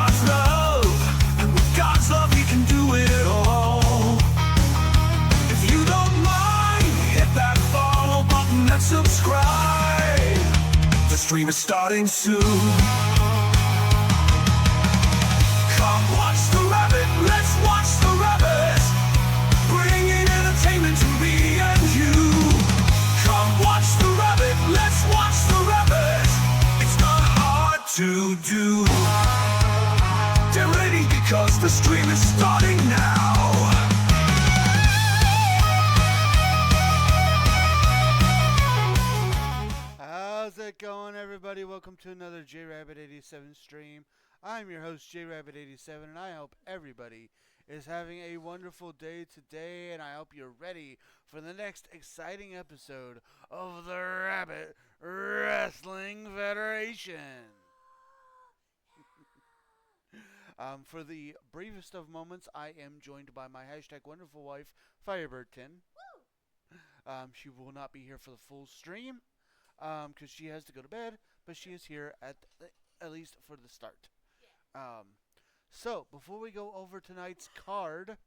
God's love, and with God's love we can do it all. If you don't mind, hit that follow button and subscribe. The stream is starting soon. Come watch the rabbit, let's watch the rabbit, bringing entertainment to me and you. Come watch the rabbit, let's watch the rabbit, it's not hard to do. Get ready because the stream is starting now. How's it going, everybody? Welcome to another JRabbit87 stream. I'm your host, JRabbit87, and I hope everybody is having a wonderful day today, and I hope you're ready for the next exciting episode of the Rabbit Wrestling Federation. For the briefest of moments, I am joined by my hashtag wonderful wife, Firebird10. She will not be here for the full stream, because she has to go to bed, but she is here at least for the start. So, before we go over tonight's card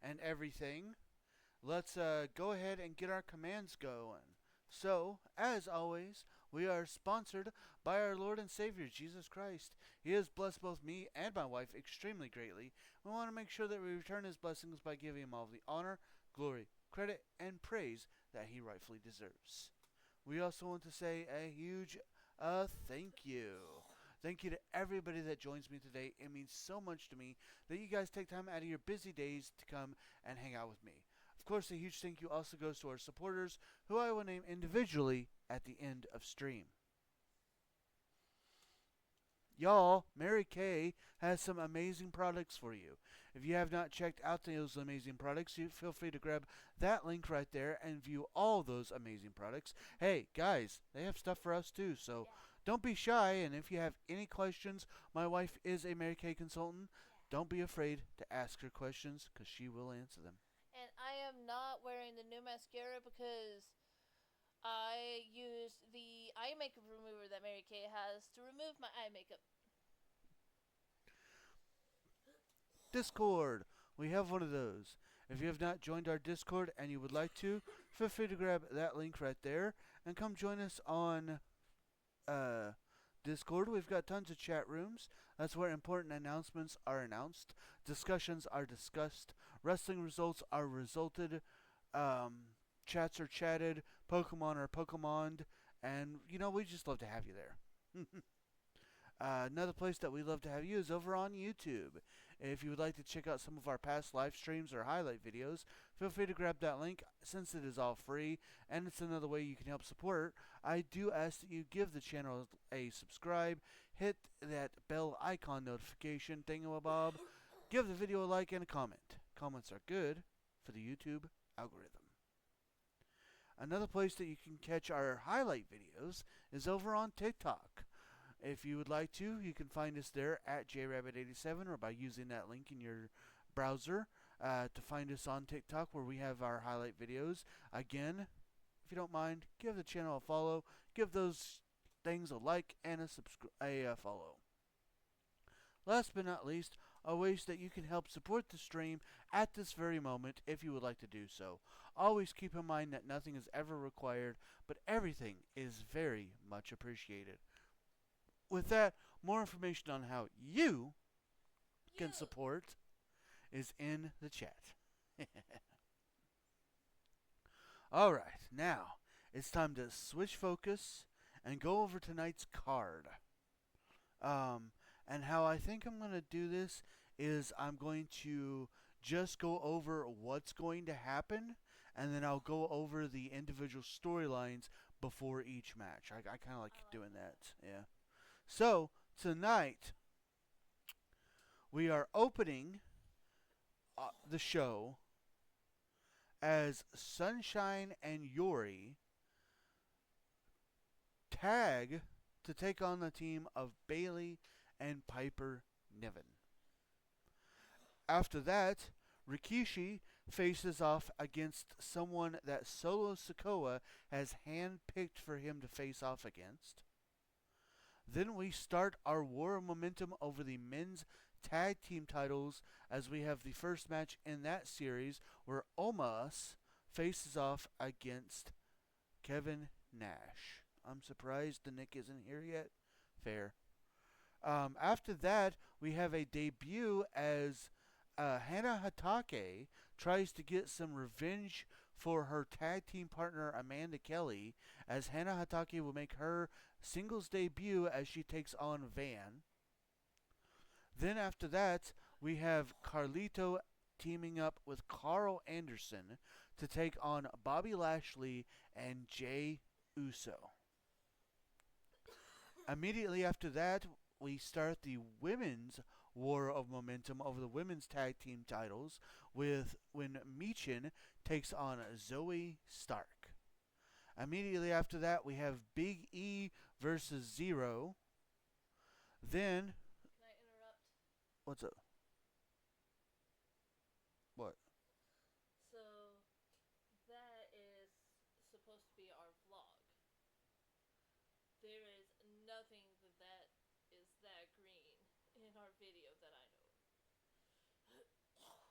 and everything, let's go ahead and get our commands going. So, as always, we are sponsored by our Lord and Savior, Jesus Christ. He has blessed both me and my wife extremely greatly. We want to make sure that we return His blessings by giving Him all the honor, glory, credit, and praise that He rightfully deserves. We also want to say a huge thank you. Thank you to everybody that joins me today. It means so much to me that you guys take time out of your busy days to come and hang out with me. Of course, a huge thank you also goes to our supporters, who I will name individually at the end of stream. Y'all, Mary Kay has some amazing products for you. If you have not checked out those amazing products, you feel free to grab that link right there and view all those amazing products. Hey, guys, they have stuff for us too, so don't be shy. And if you have any questions, my wife is a Mary Kay consultant. Don't be afraid to ask her questions, because she will answer them. And I am not wearing the new mascara because I used the eye makeup remover that Mary Kay has to remove my eye makeup. Discord. We have one of those. If you have not joined our Discord and you would like to, feel free to grab that link right there and come join us on Discord. We've got tons of chat rooms. That's where important announcements are announced, discussions are discussed, wrestling results are resulted, chats are chatted, Pokemon are Pokemoned, and we just love to have you there. Another place that we love to have you is over on YouTube. If you would like to check out some of our past live streams or highlight videos, feel free to grab that link since it is all free and it's another way you can help support. I do ask that you give the channel a subscribe, hit that bell icon notification thingamabob, give the video a like and a comment. Comments are good for the YouTube algorithm. Another place that you can catch our highlight videos is over on TikTok. If you would like to, you can find us there at JRabbit87 or by using that link in your browser to find us on TikTok where we have our highlight videos. Again, if you don't mind, give the channel a follow, give those things a like and a follow. Last but not least, are ways that you can help support the stream at this very moment if you would like to do so. Always keep in mind that nothing is ever required, but everything is very much appreciated. With that, more information on how you can support is in the chat. Alright, now it's time to switch focus and go over tonight's card. And how I think I'm going to do this is I'm going to just go over what's going to happen, and then I'll go over the individual storylines before each match. I kind of like doing that, yeah. So, tonight, we are opening the show as Sunshine and Yori tag to take on the team of Bailey and Piper Niven. After that, Rikishi faces off against someone that Solo Sikoa has handpicked for him to face off against. Then we start our war of momentum over the men's tag team titles as we have the first match in that series where Omos faces off against Kevin Nash. I'm surprised the Nick isn't here yet. Fair. After that, we have a debut as Hana Hatake tries to get some revenge for her tag team partner Amanda Kelly, as Hana Hatake will make her singles debut as she takes on Van. Then after that, we have Carlito teaming up with Carl Anderson to take on Bobby Lashley and Jay Uso. Immediately after that, we start the women's war of momentum over the women's tag team titles with when Michin takes on Zoe Stark. Immediately after that, we have Big E versus Zero. Then, Can I interrupt? what's up? What? So that is supposed to be our vlog. There is nothing that is that green in our video that I know of.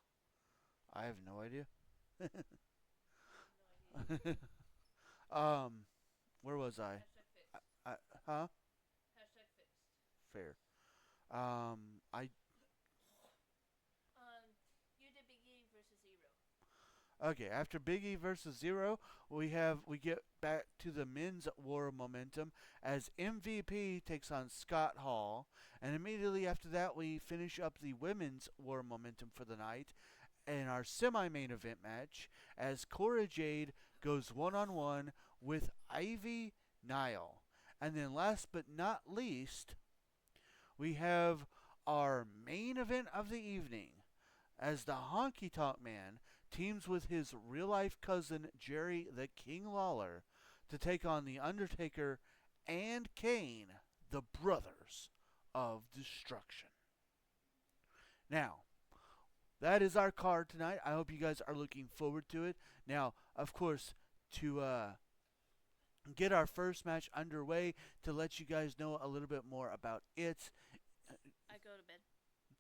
I have no idea. No idea. Where was I? Hashtag fixed. Huh? Hashtag fixed. Fair. I You did Big E versus Zero. Okay, after Big E versus Zero, we get back to the men's war of momentum as MVP takes on Scott Hall, and immediately after that we finish up the women's war of momentum for the night in our semi-main event match as Cora Jade goes one-on-one with Ivy Nile. And then last but not least, we have our main event of the evening as the Honky Tonk Man teams with his real-life cousin Jerry the King Lawler to take on The Undertaker and Kane, the Brothers of Destruction. Now, that is our card tonight. I hope you guys are looking forward to it. Now, of course, to get our first match underway, to let you guys know a little bit more about it. I go to bed.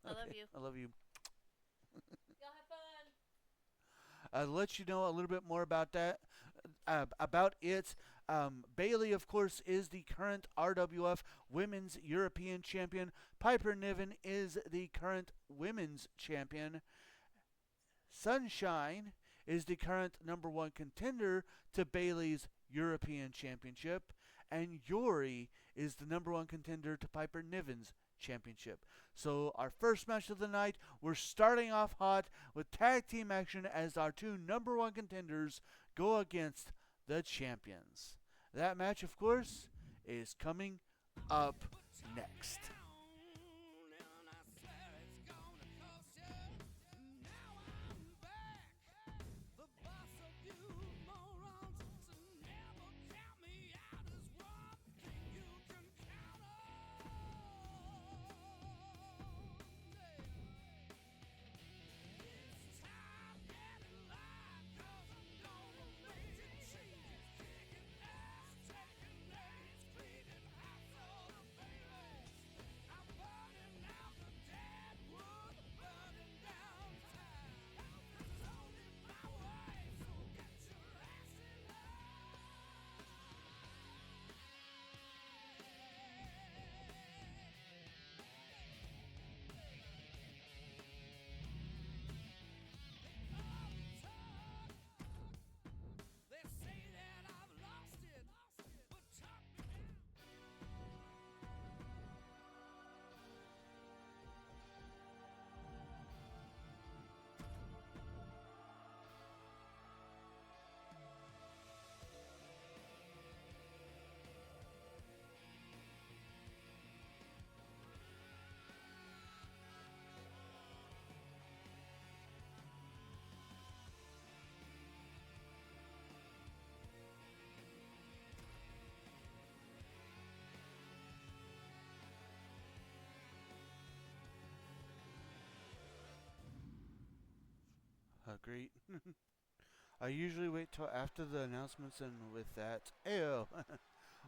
I love you. I love you. Y'all have fun. Let you know a little bit more about that. About it. Bailey, of course, is the current RWF Women's European Champion. Piper Niven is the current Women's Champion. Sunshine is the current number one contender to Bailey's European Championship. And Yori is the number one contender to Piper Niven's Championship. So our first match of the night, we're starting off hot with tag team action as our two number one contenders go against the champions. That match, of course, is coming up next. Great. I usually wait till after the announcements, and with that, ayo.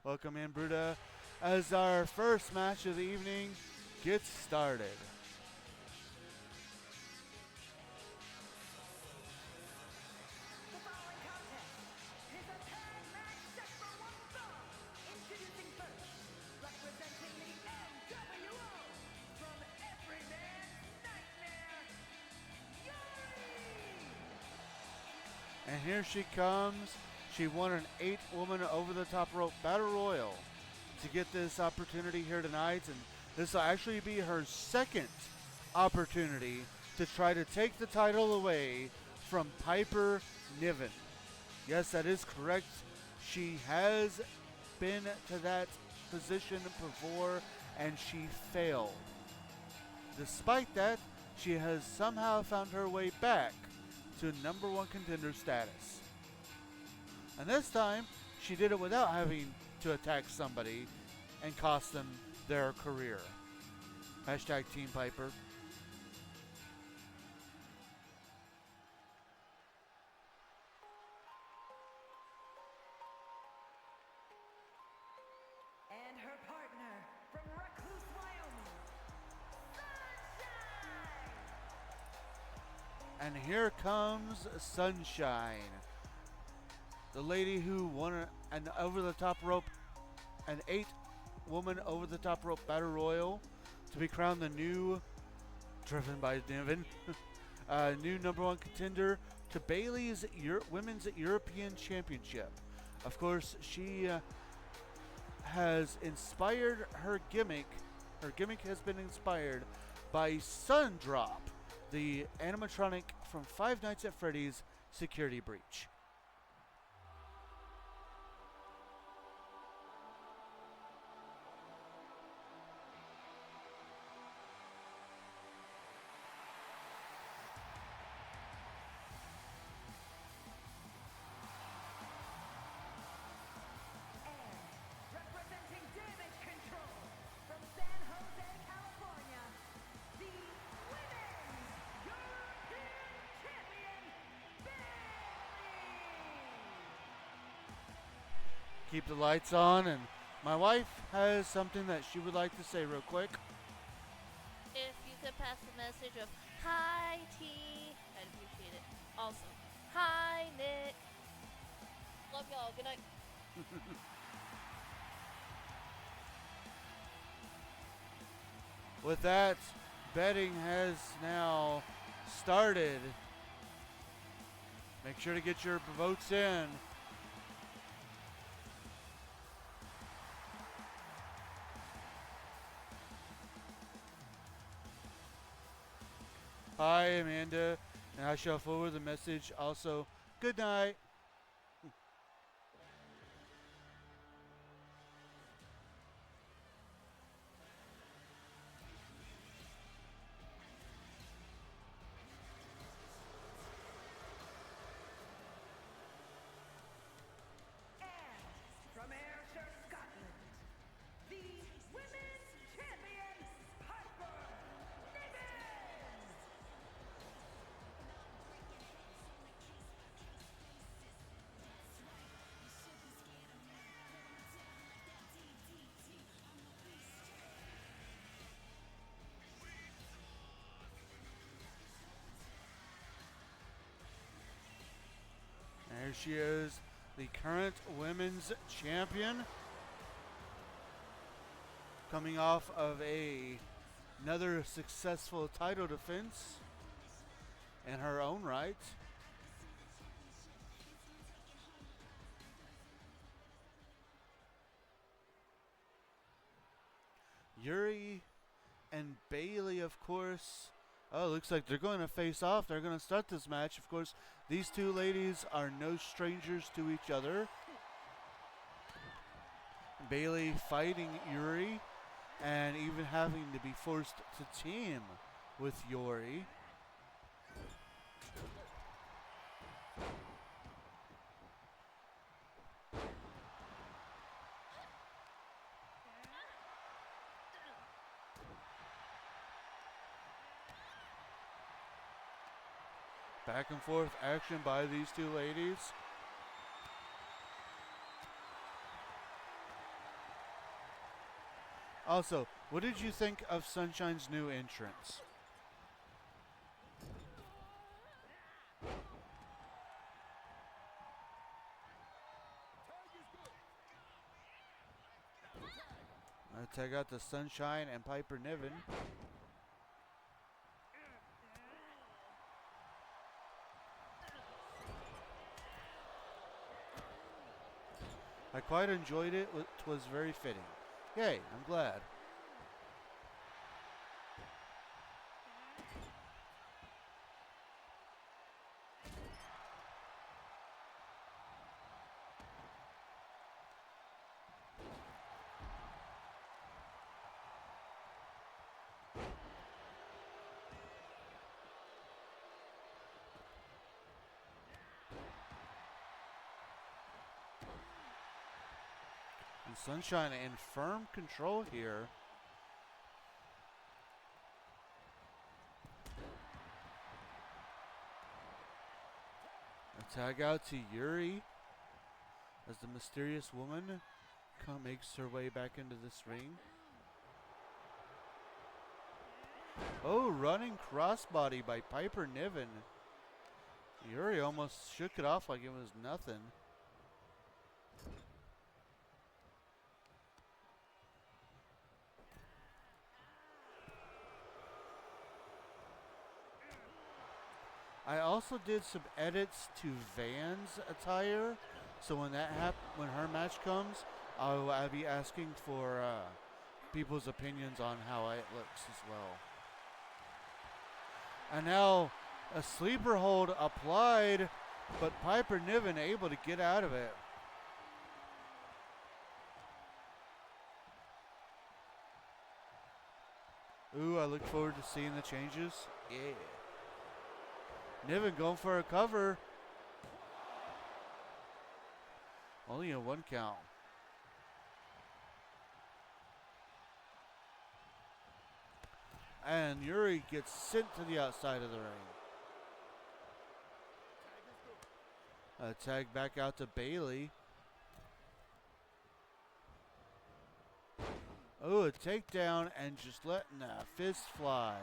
Welcome in, Bruda. as our first match of the evening gets started. The following contest is a tag match set for one fall. Introducing first, representing the NWO from Every Man's Nightmare, Yuri! And here she comes. She won an 8-woman over-the-top rope battle royal to get this opportunity here tonight, and this will actually be her second opportunity to try to take the title away from Piper Niven. Yes, that is correct. She has been to that position before, and she failed. Despite that, she has somehow found her way back to number one contender status. And this time, she did it without having to attack somebody and cost them their career. Hashtag Team Piper. And her partner from Recluse, Wyoming, Sunshine! And here comes Sunshine, the lady who won an over-the-top rope, an 8-woman over-the-top rope battle royal to be crowned the new, driven by Niven, new number one contender to Bayley's Women's European Championship. Of course, she has inspired her gimmick. Her gimmick has been inspired by Sundrop, the animatronic from Five Nights at Freddy's Security Breach. Representing Damage Control from San Jose, California, the Women's European Champion, Bayley! Keep the lights on, and my wife has something that she would like to say real quick. If you could pass the message of hi T, I'd appreciate it. Also, hi Nick. Love y'all. Good night. With that, betting has now started. Make sure to get your votes in. Hi, Amanda, and I shall forward the message. Also, good night. And from Ayrshire, Scotland, the Women's Champion, Piper Niven! There she is, the current women's champion, coming off of another successful title defense in her own right. Yuri and Bayley, of course. Oh, looks like they're going to face off. They're going to start this match. Of course, these two ladies are no strangers to each other. Bayley fighting Yuri and even having to be forced to team with Yuri. Back and forth action by these two ladies. Also, what did you think of Sunshine's new entrance? Tag out the Sunshine and Piper Niven. I quite enjoyed it. It was very fitting. Yay, I'm glad. And Sunshine in firm control here. A tag out to Yuri as the mysterious woman makes her way back into this ring. Oh, running crossbody by Piper Niven. Yuri almost shook it off like it was nothing. I also did some edits to Van's attire, so when when her match comes, I'll be asking for people's opinions on how it looks as well. And now a sleeper hold applied, but Piper Niven able to get out of it. Ooh, I look forward to seeing the changes. Yeah. Niven going for a cover. Only a 1 count. And Yuri gets sent to the outside of the ring. Tag back out to Bailey. Oh, a takedown and just letting a fist fly.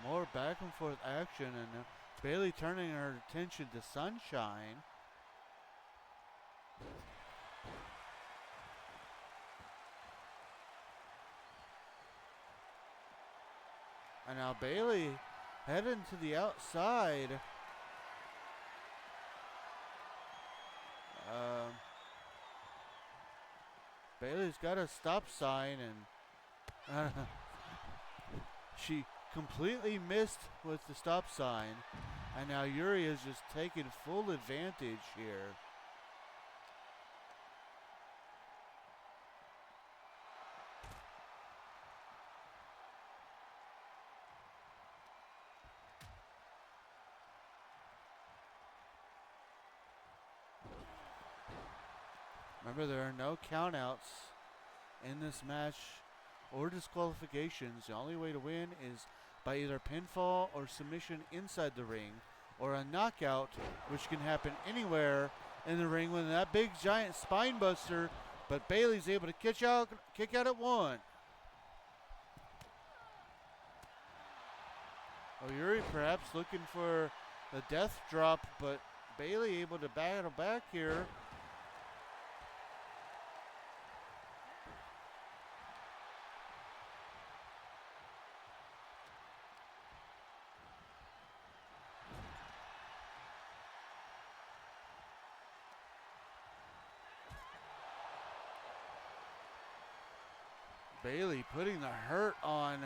More back and forth action, and Bailey turning her attention to Sunshine. And now Bailey heading to the outside. Bailey's got a stop sign, and she completely missed with the stop sign. And now Yuri is just taking full advantage here. Remember, there are no countouts in this match or disqualifications. The only way to win is by either pinfall or submission inside the ring, or a knockout, which can happen anywhere in the ring with that big giant spine buster, but Bailey's able to kick out at 1. Oh, Yuri perhaps looking for the death drop, but Bailey able to battle back here. Bailey putting the hurt on.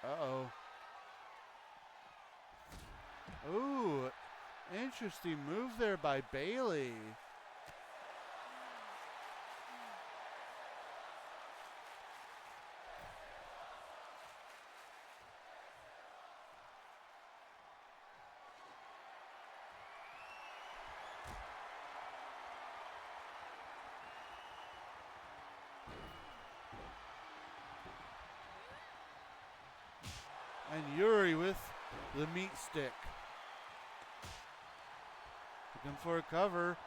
Uh-oh. Ooh, interesting move there by Bailey. And Yuri with the meat stick. Looking for a cover.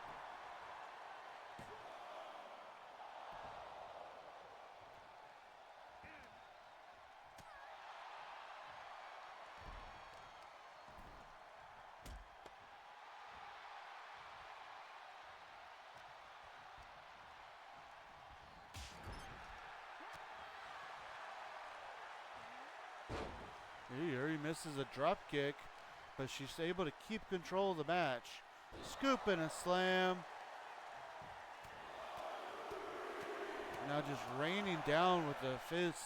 Yuri misses a drop kick, but she's able to keep control of the match. Scoop and a slam. Now just raining down with the fists.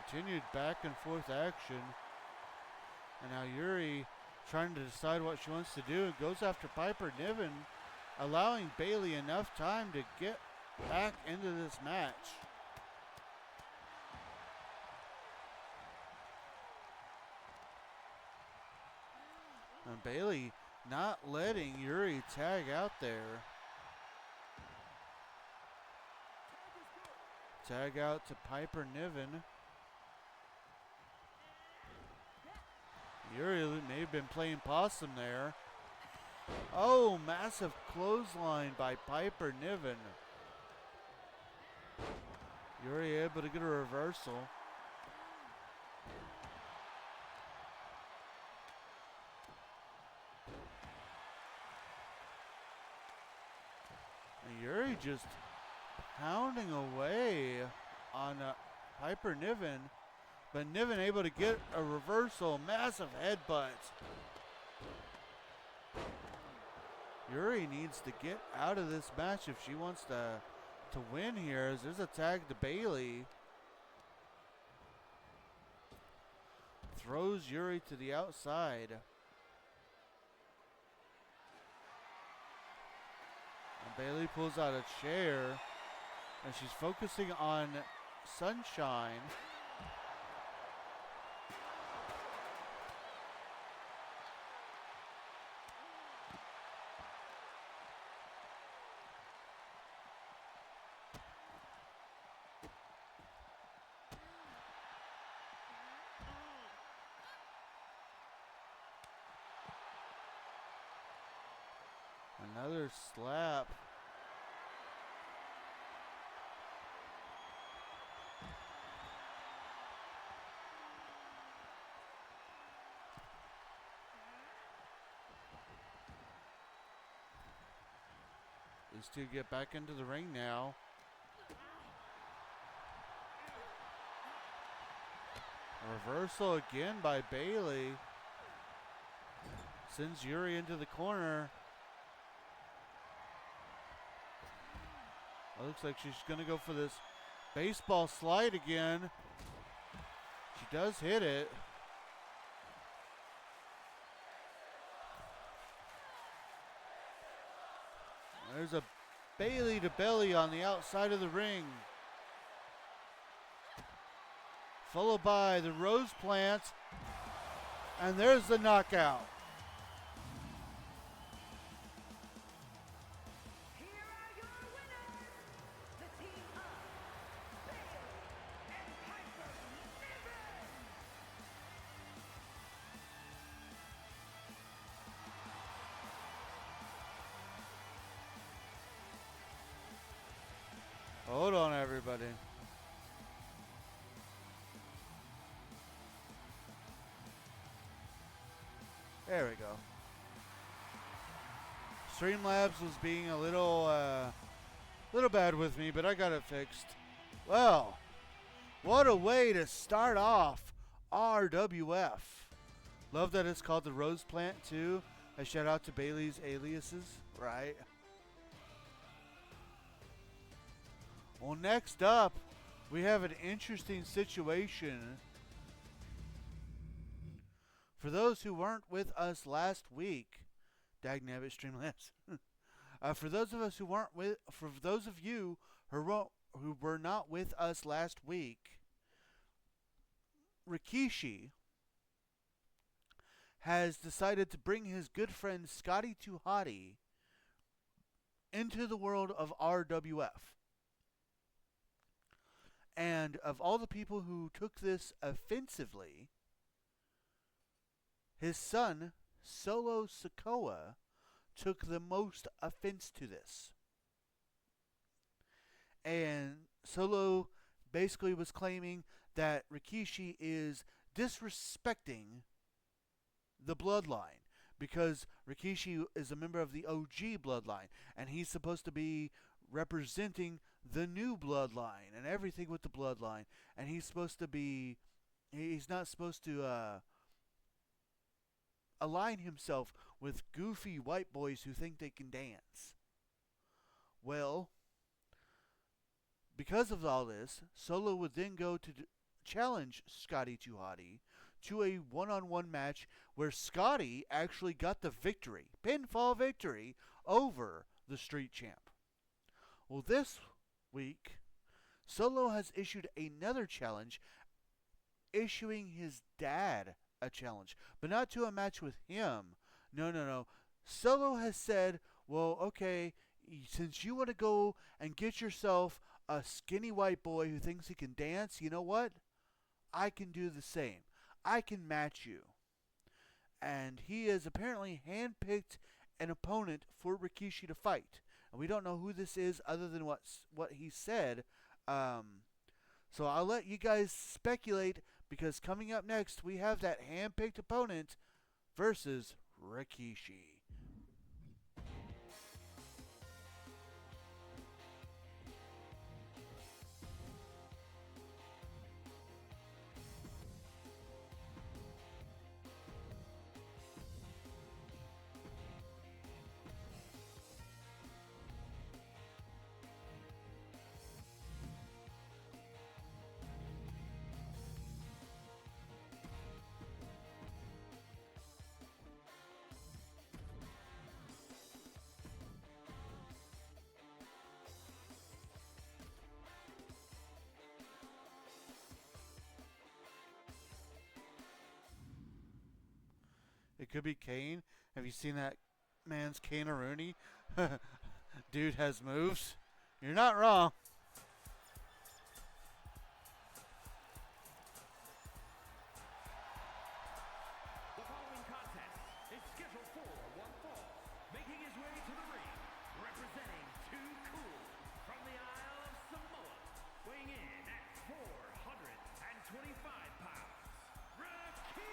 Continued back and forth action. And now Yuri trying to decide what she wants to do and goes after Piper Niven, allowing Bailey enough time to get back into this match. And Bailey not letting Yuri tag out there. Tag out to Piper Niven. Yuri may have been playing possum there. Oh, massive clothesline by Piper Niven. Yuri able to get a reversal. And Yuri just pounding away on Piper Niven. But Niven able to get a reversal, massive headbutt. Yuri needs to get out of this match if she wants to win here, as there's a tag to Bailey. Throws Yuri to the outside. And Bailey pulls out a chair, and she's focusing on Sunshine. Another slap. These two get back into the ring now. Reversal again by Bailey. Sends Yuri into the corner. It looks like she's going to go for this baseball slide again. She does hit it. There's a Bailey to belly on the outside of the ring. Followed by the rose plant. And there's the knockout. Here are your winners, the team of Bailey and Piper Niven. Hold on, everybody. There we go. Streamlabs was being a little bad with me, but I got it fixed. Well, what a way to start off RWF. Love that it's called the Rose Plant too. A shout out to Bailey's aliases, right? Well, next up, we have an interesting situation For those who weren't with us last week, Dagnabbit Streamlabs. For those of us who weren't with, for those of you who were not with us last week, Rikishi has decided to bring his good friend Scotty 2 Hottie into the world of RWF. And of all the people who took this offensively, his son, Solo Sikoa, took the most offense to this. And Solo basically was claiming that Rikishi is disrespecting the bloodline because Rikishi is a member of the OG bloodline and he's supposed to be representing the new bloodline and everything with the bloodline, and he's not supposed to align himself with goofy white boys who think they can dance. Well, because of all this, Solo would then go to challenge Scotty 2 Hottie to a one-on-one match where Scotty actually got the victory, pinfall victory, over the Street Champ. Well, this week, Solo has issued another challenge, issuing his dad a challenge, but not to a match with him. No. Solo has said, well, okay, since you want to go and get yourself a skinny white boy who thinks he can dance, you know what? I can do the same. I can match you. And he has apparently handpicked an opponent for Rikishi to fight. And we don't know who this is other than what he said. So I'll let you guys speculate, because coming up next, we have that handpicked opponent versus Rikishi. It could be Kane. Have you seen that man's Kane-a-rooney? Dude has moves. You're not wrong. The following contest is scheduled for one fall. Making his way to the ring, representing Too Cool from the Isle of Samoa, weighing in at 425 pounds, Rikishi!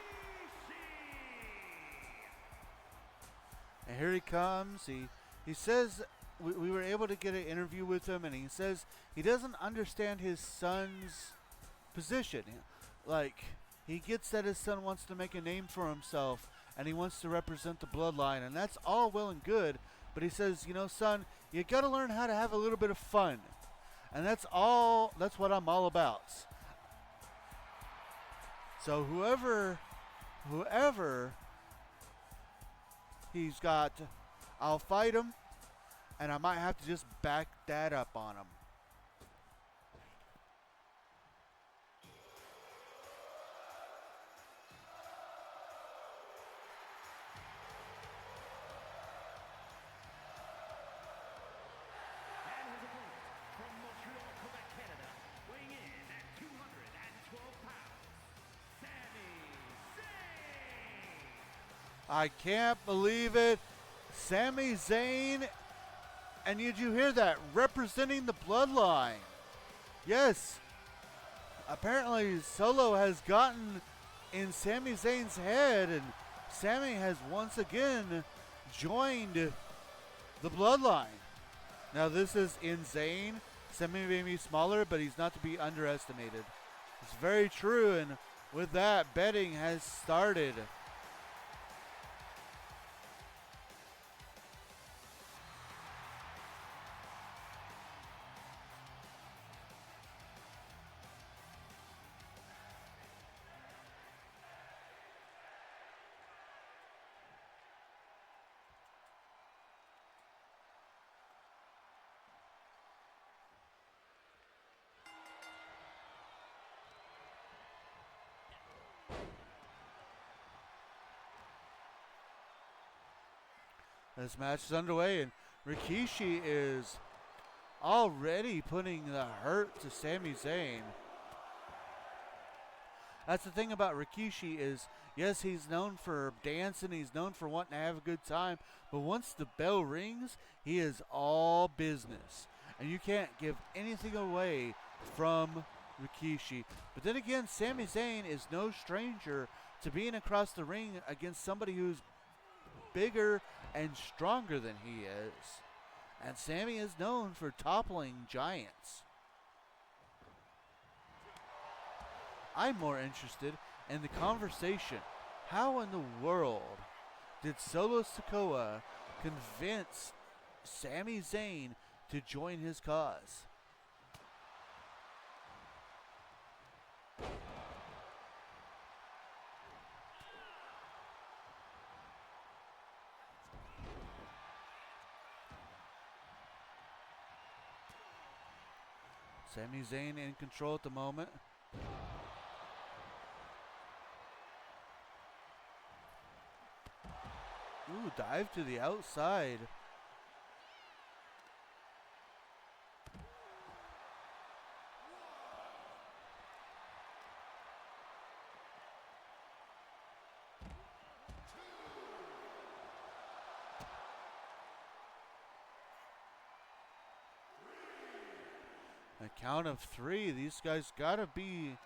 And here he comes. He says we were able to get an interview with him, and he says he doesn't understand his son's position. Like, he gets that his son wants to make a name for himself, and he wants to represent the bloodline, and that's all well and good. But he says, son, you got to learn how to have a little bit of fun, and that's what I'm all about. So whoever he's got, I'll fight him, and I might have to just back that up on him. And his opponent from Montreal, Quebec, Canada, weighing in at 212 pounds, Sami Zayn! I can't believe it. Sami Zayn, and did you hear that? Representing the bloodline. Yes. Apparently Solo has gotten in Sami Zayn's head, and Sami has once again joined the bloodline. Now this is insane. Sami may be smaller, but he's not to be underestimated. It's very true, and with that, betting has started. This match is underway, and Rikishi is already putting the hurt to Sami Zayn. That's the thing about Rikishi is, yes, he's known for dancing, he's known for wanting to have a good time, but once the bell rings, he is all business. And you can't give anything away from Rikishi. But then again, Sami Zayn is no stranger to being across the ring against somebody who's bigger and stronger than he is. And Sami is known for toppling giants. I'm more interested in the conversation. How in the world did Solo Sikoa convince Sami Zayn to join his cause? Sami Zayn in control at the moment. Ooh, dive to the outside. A count of 3. These guys gotta be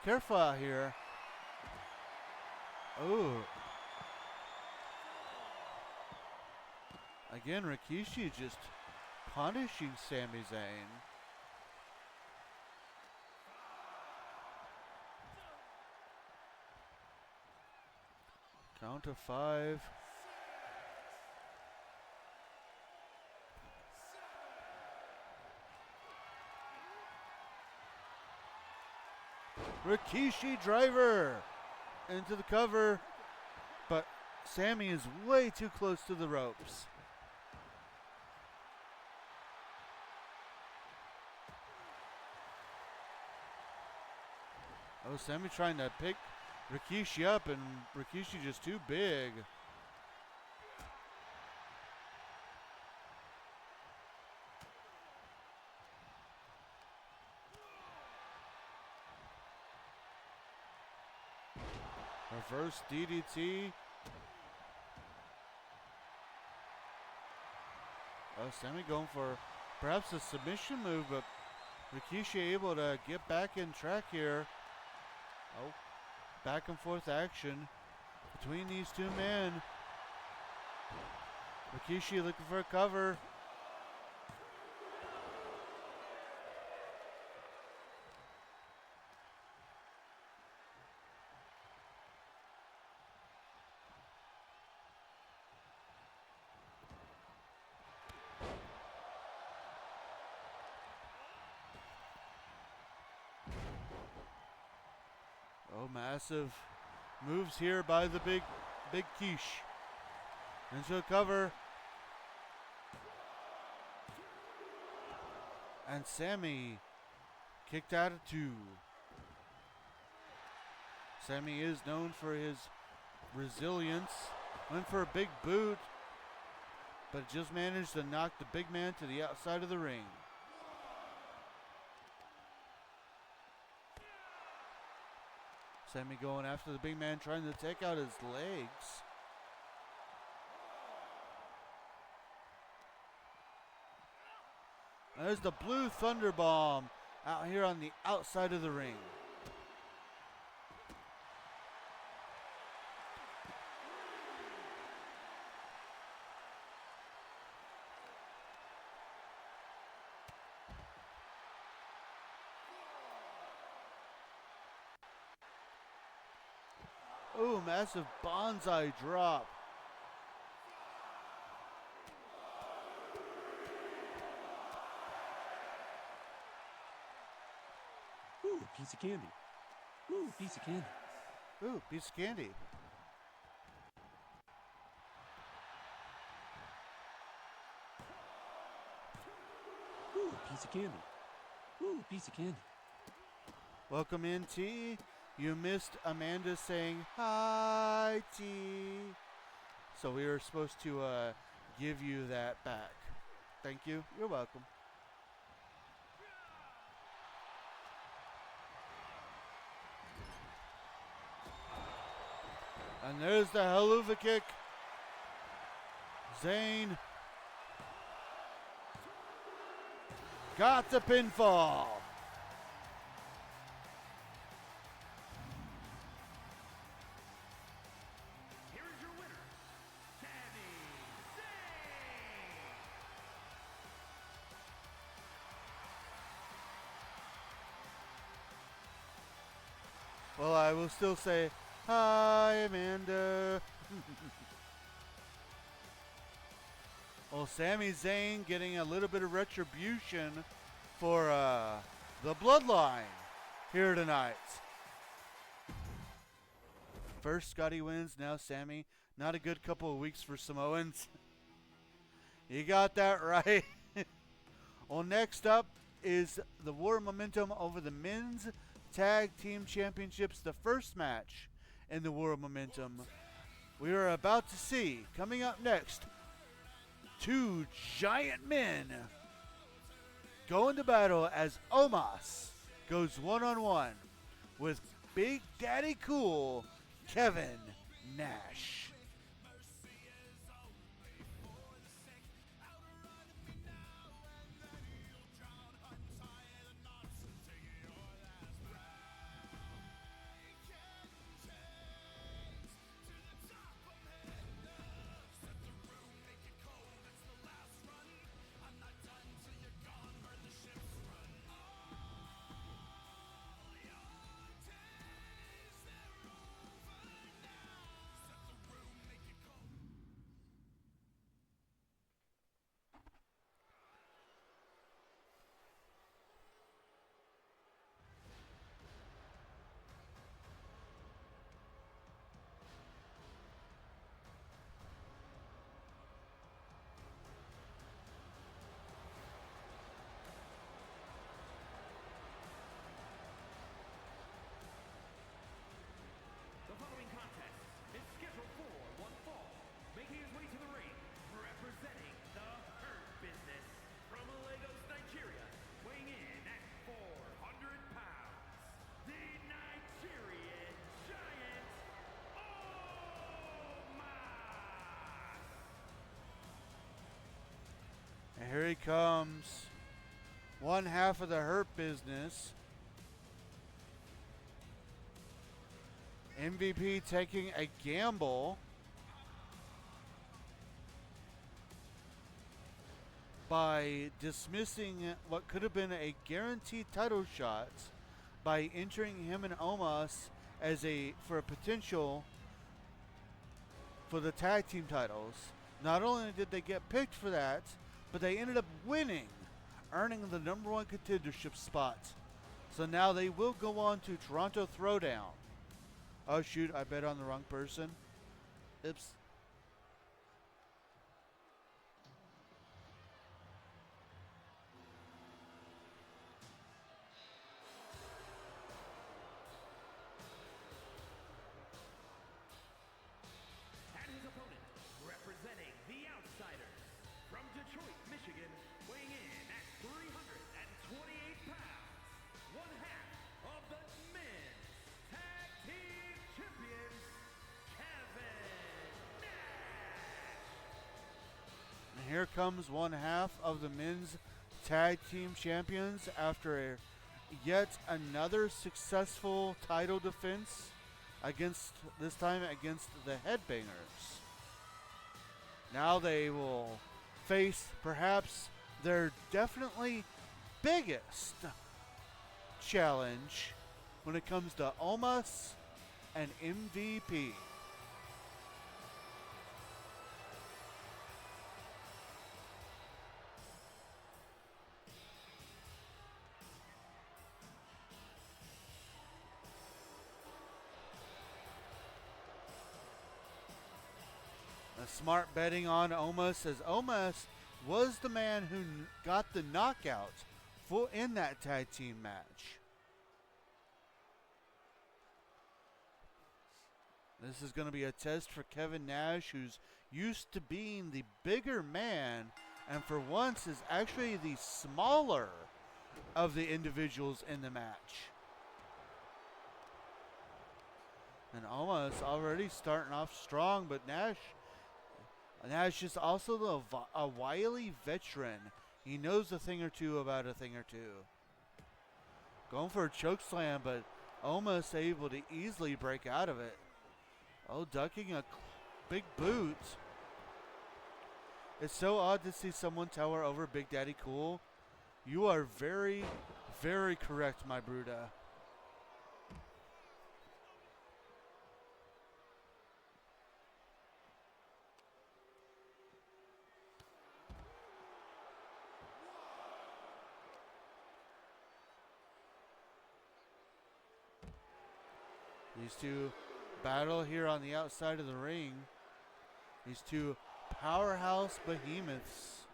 careful out here. Oh. Again, Rikishi just punishing Sami Zayn. Count of 5. Rikishi driver into the cover, but Sami is way too close to the ropes. Oh, Sami trying to pick Rikishi up, and Rikishi just too big. Reverse DDT. Oh, Sami going for perhaps a submission move, but Rikishi able to get back in track here. Oh, back and forth action between these two men. Rikishi looking for a cover. Oh, massive moves here by the big quiche. Into a cover. And Sami kicked out of 2. Sami is known for his resilience. Went for a big boot, but just managed to knock the big man to the outside of the ring. Sami going after the big man, trying to take out his legs. There's the blue thunder bomb out here on the outside of the ring. Ooh, massive bonsai drop. Ooh, piece of candy. Ooh, piece of candy. Ooh, piece of candy. Ooh, piece of candy. Ooh, piece of candy. Welcome in, T. You missed Amanda saying hi, T. So we were supposed to give you that back. Thank you. You're welcome. And there's the haluva kick. Zayn got the pinfall. Here is your winner, Sami Zayn. Well, I will still say, hi, Amanda. Well, Sami Zayn getting a little bit of retribution for the bloodline here tonight. First, Scotty wins. Now, Sami. Not a good couple of weeks for Samoans. You got that right. Well, next up is the War Momentum over the Men's Tag Team Championships. The first match in the War Momentum. We are about to see, coming up next, two giant men go into battle as Omos goes one-on-one with Big Daddy Cool Kevin Nash. The following contest is scheduled for one fall. Making his way to the ring, representing the Hurt Business from Lagos, Nigeria, weighing in at 400 pounds, the Nigerian Giant, Omos! And here he comes. One half of the Hurt Business. MVP taking a gamble by dismissing what could have been a guaranteed title shot by entering him and Omos as for a potential for the tag team titles. Not only did they get picked for that, but they ended up winning, earning the number one contendership spot. So now they will go on to Toronto Throwdown. Oh shoot, I bet on the wrong person. Oops. And his opponent, representing the Outsiders, from Detroit, Michigan, weighing in at 328 pounds, one half of the Men's Tag Team Champions, Kevin Nash. And here comes one half of the Men's Tag Team Champions after yet another successful title defense this time against the Headbangers. Now they will face perhaps their definitely biggest challenge when it comes to Omos and MVP. Smart betting on Omos, as Omos was the man who got the knockout in that tag team match. This is going to be a test for Kevin Nash, who's used to being the bigger man, and for once is actually the smaller of the individuals in the match. And Oma is already starting off strong, but Nash is also a wily veteran. He knows a thing or two about a thing or two. Going for a choke slam, but Oma is able to easily break out of it. Oh, ducking a big boot. It's so odd to see someone tower over Big Daddy Cool. You are very, very correct, my Bruda. These two battle here on the outside of the ring. These two powerhouse behemoths.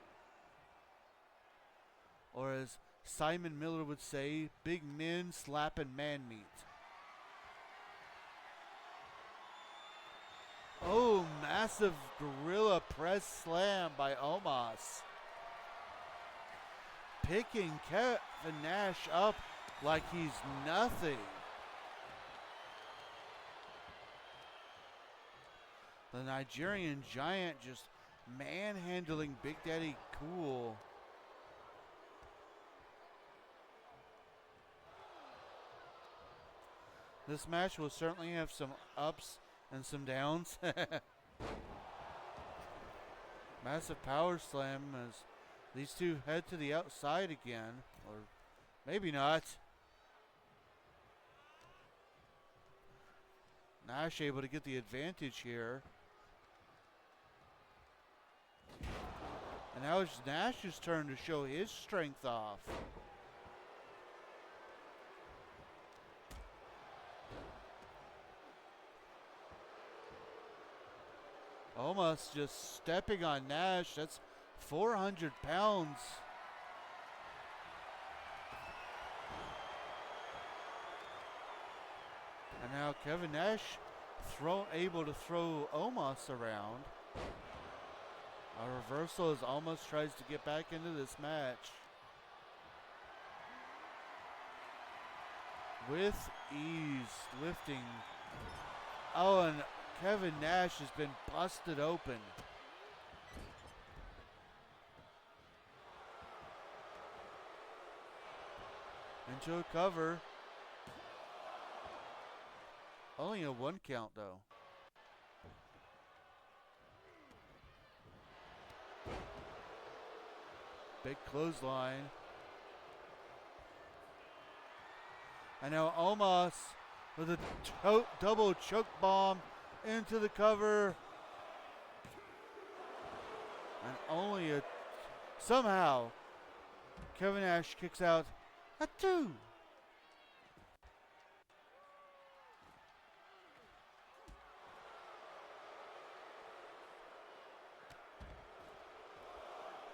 Or as Simon Miller would say, big men slapping man meat. Oh, massive gorilla press slam by Omos. Picking Kevin Nash up like he's nothing. The Nigerian Giant just manhandling Big Daddy Cool. This match will certainly have some ups and some downs. Massive power slam as these two head to the outside again. Or maybe not. Nash able to get the advantage here. And now it's Nash's turn to show his strength off. Almost just stepping on Nash. That's 400 pounds. And now Kevin Nash able to throw Omos around. A reversal as Omos tries to get back into this match. With ease, lifting. Oh, and Kevin Nash has been busted open. Into a cover. Only a 1 count though. Big clothesline. And now Omos with a double choke bomb into the cover. And only somehow Kevin Nash kicks out a 2.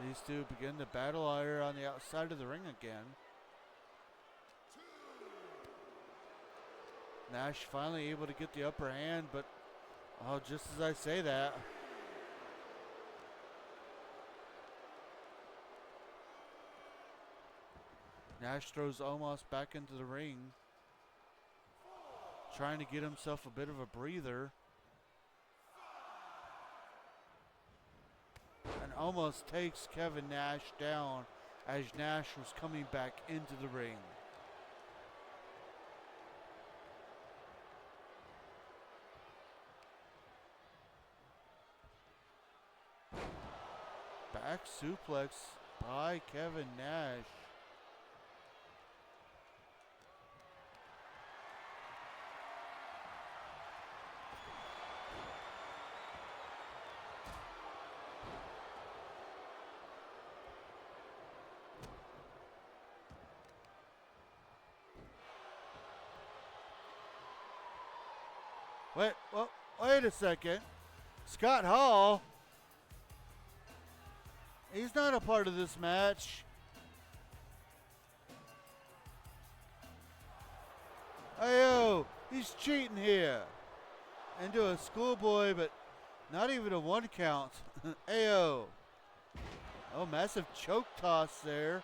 These two begin to battle here on the outside of the ring again. Nash finally able to get the upper hand, but oh, just as I say that, Nash throws Omos back into the ring, trying to get himself a bit of a breather. And almost takes Kevin Nash down as Nash was coming back into the ring. Back suplex by Kevin Nash. Wait a second. Scott Hall, he's not a part of this match. He's cheating here. Into a schoolboy, but Not even a 1 count. Ayo. Oh, massive choke toss there.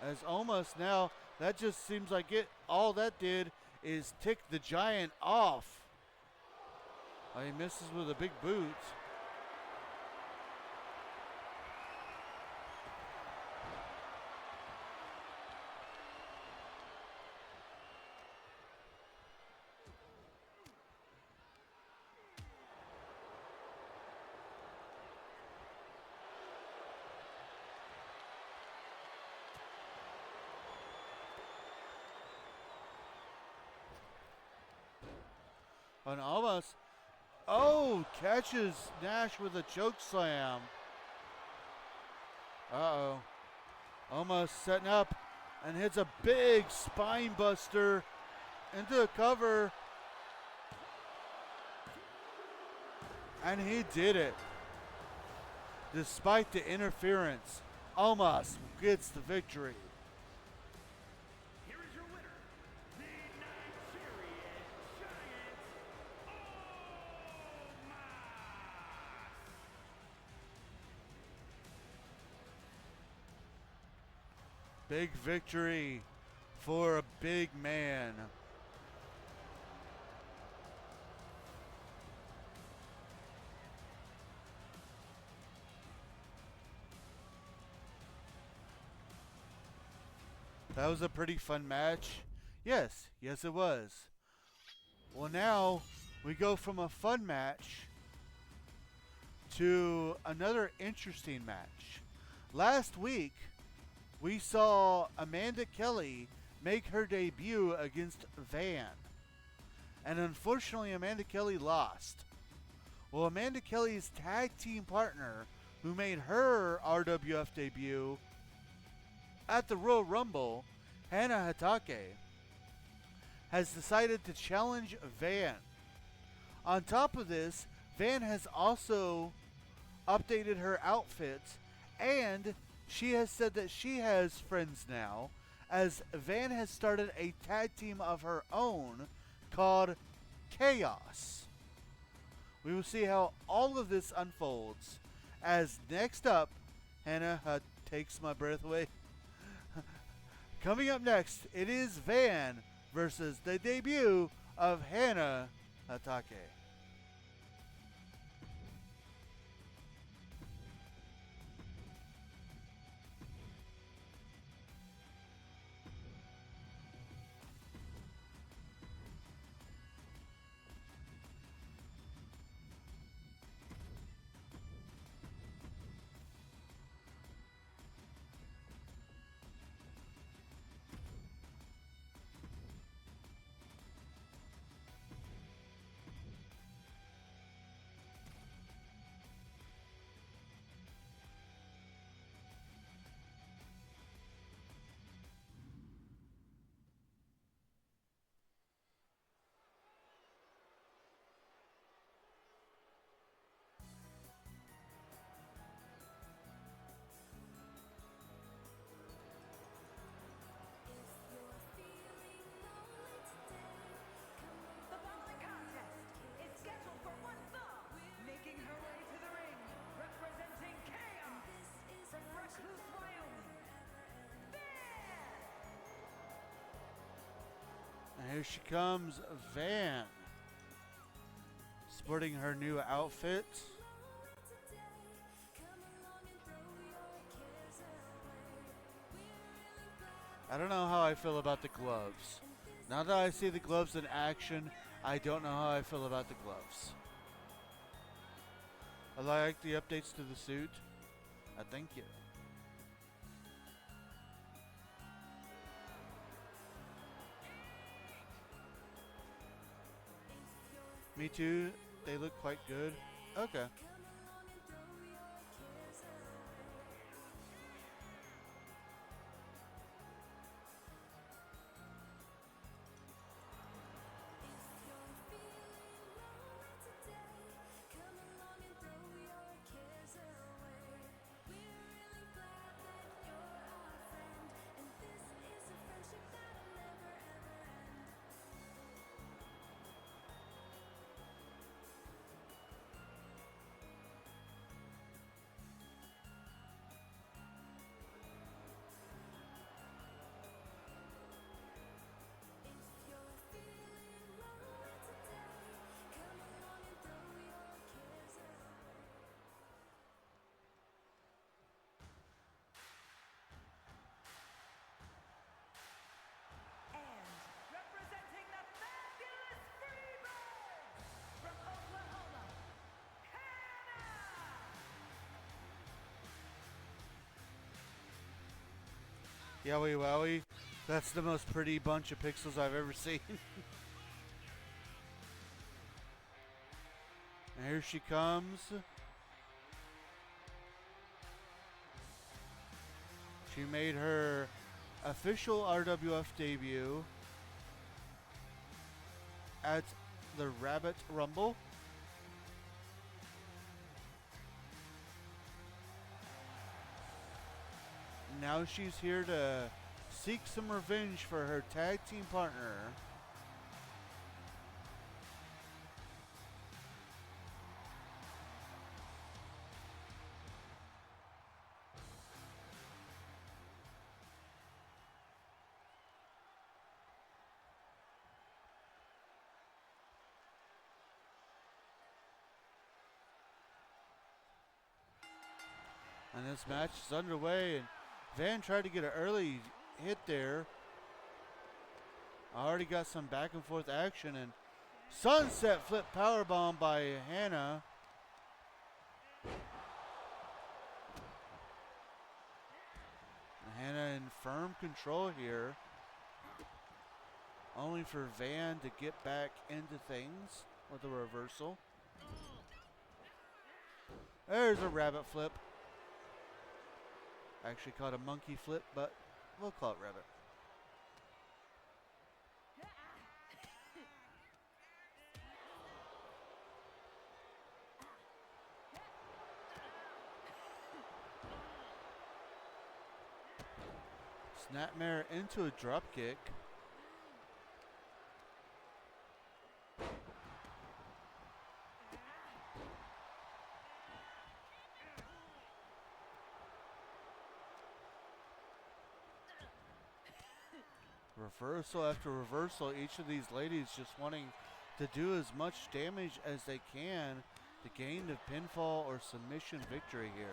As almost now, that just seems like it. All that did is tick the Giant off. Oh, he misses with a big boot. And almost, oh, catches Nash with a choke slam. Uh-oh. Almost setting up and hits a big spine buster into the cover. And he did it. Despite the interference, Almas gets the victory. Here is your winner, the Nigerian Giant, Big victory for a big man. That was a pretty fun match. Yes, it was. Well, now we go from a fun match to another interesting match. Last week, we saw Amanda Kelly make her debut against Van. And unfortunately, Amanda Kelly lost. Well, Amanda Kelly's tag team partner, who made her RWF debut at the Royal Rumble, Hannah Hatake, has decided to challenge Van. On top of this, Van has also updated her outfit, and she has said that she has friends now, as Van has started a tag team of her own called Chaos. We will see how all of this unfolds, as next up, Hannah takes my breath away. Coming up next, it is Van versus the debut of Hannah Hatake. The following contest is scheduled for one fall, making her way to the ring, representing Chaos from Recluse, Wyoming, Van! And here she comes, Van, sporting her new outfit. I don't know how I feel about the gloves. Now that I see the gloves in action, I don't know how I feel about the gloves. I like the updates to the suit. Thank you. Me too. They look quite good. Okay. Yowie wowie. That's the most pretty bunch of pixels I've ever seen. And here she comes. She made her official RWF debut at the Rabit Rumble. Now she's here to seek some revenge for her tag team partner. And this match is underway, and Van tried to get an early hit there. Already got some back and forth action, and sunset flip powerbomb by Hannah. Hannah in firm control here. Only for Van to get back into things with a reversal. There's a rabbit flip. Actually called a monkey flip, but we'll call it rabbit. Snapmare into a drop kick. Reversal after reversal, each of these ladies just wanting to do as much damage as they can to gain the pinfall or submission victory here.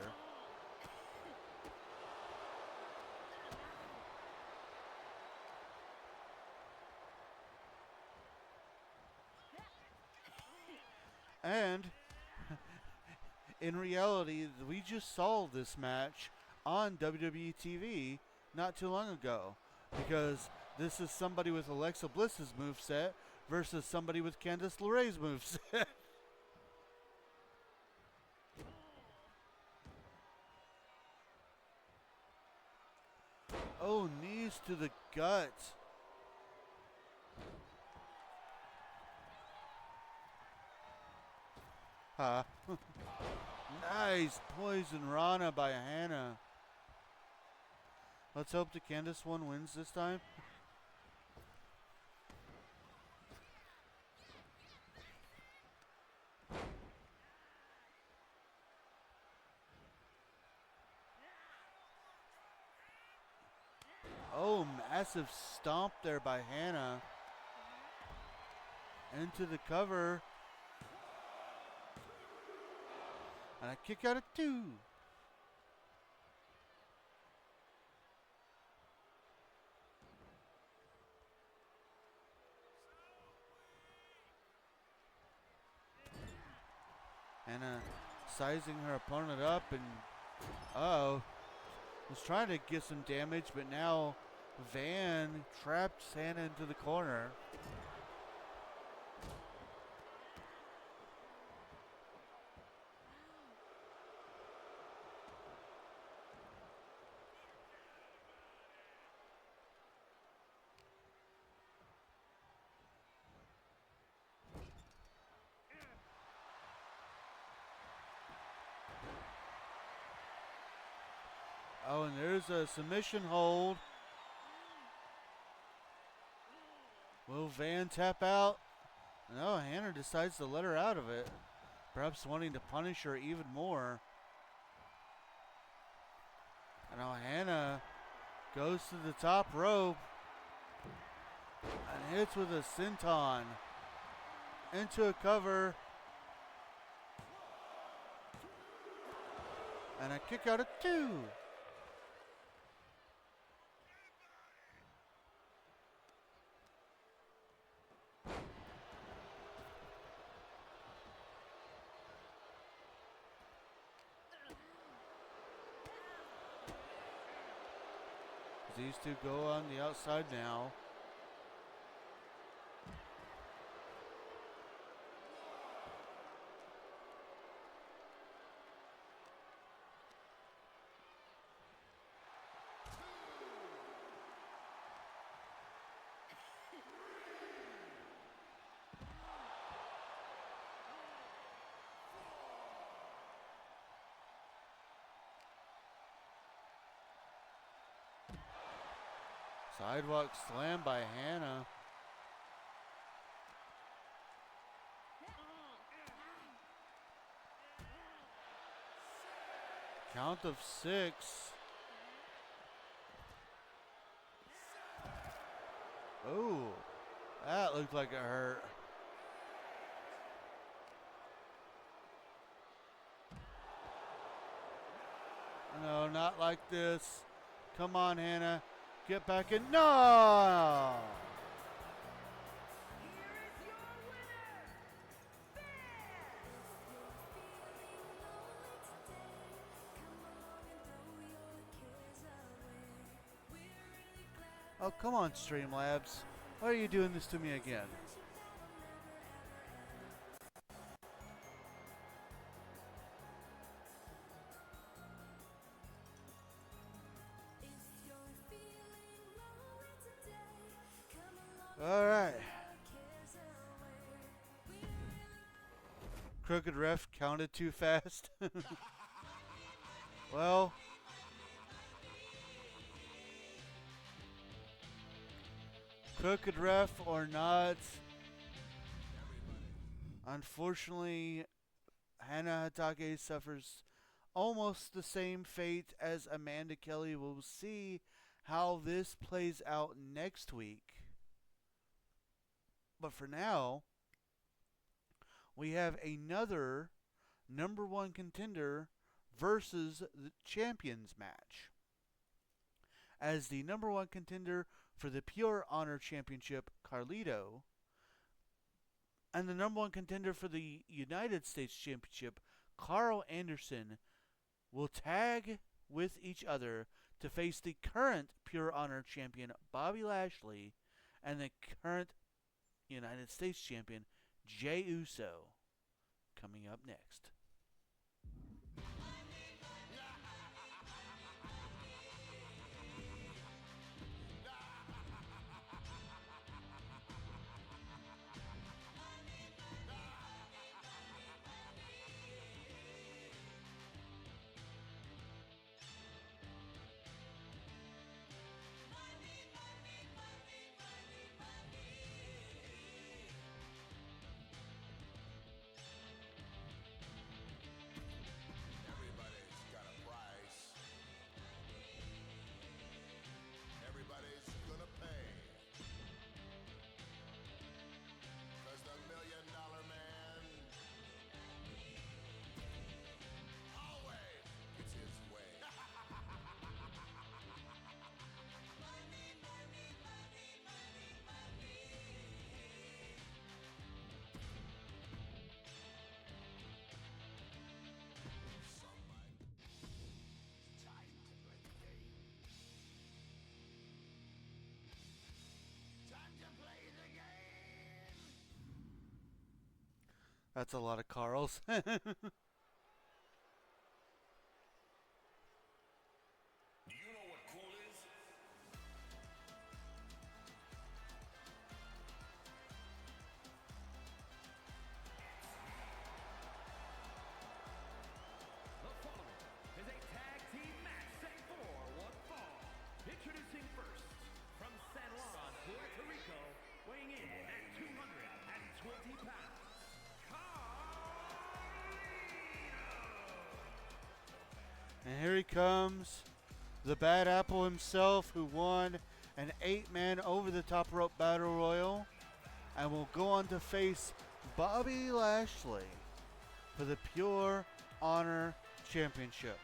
And in reality, we just saw this match on WWE TV not too long ago, because this is somebody with Alexa Bliss's moveset versus somebody with Candice LeRae's moveset. Oh, knees to the gut. Huh. Nice poison Rana by Hannah. Let's hope the Candice one wins this time. Oh, massive stomp there by Hannah. Into the cover. And a kick out of 2. Hannah sizing her opponent up, and was trying to get some damage, but now Van traps Hannah into the corner. Oh, and there's a submission hold. Will Van tap out? No, Hannah decides to let her out of it. Perhaps wanting to punish her even more. And now Hannah goes to the top rope and hits with a senton into a cover. And a kick out of 2. these two go on the outside now. Sidewalk slam by Hannah. Count of 6. Oh, that looked like it hurt. No, not like this. Come on, Hannah. Get back in. No! Here is your winner, Oh, come on, Streamlabs. Why are you doing this to me again? All right. Crooked ref counted too fast. Well, crooked ref or not, unfortunately, Hannah Hatake suffers almost the same fate as Amanda Kelly. We'll see how this plays out next week. But for now, we have another number one contender versus the champions match. As the number one contender for the Pure Honor Championship, Carlito, and the number one contender for the United States Championship, Carl Anderson, will tag with each other to face the current Pure Honor champion, Bobby Lashley, and the current United States champion, Jey Uso, coming up next. Everybody's got a price. Everybody's gonna pay. 'Cause the $1 Million Man always gets his way. Time to play the game. Time to play the game. That's a lot of Carls. Do you know what cool is? The following is a tag team match set for one fall. Introducing first, from San Juan, Puerto Rico, weighing in at 220 pounds, And here he comes, the Bad Apple himself, who won an 8-man over-the-top rope battle royal, and will go on to face Bobby Lashley for the Pure Honor Championship.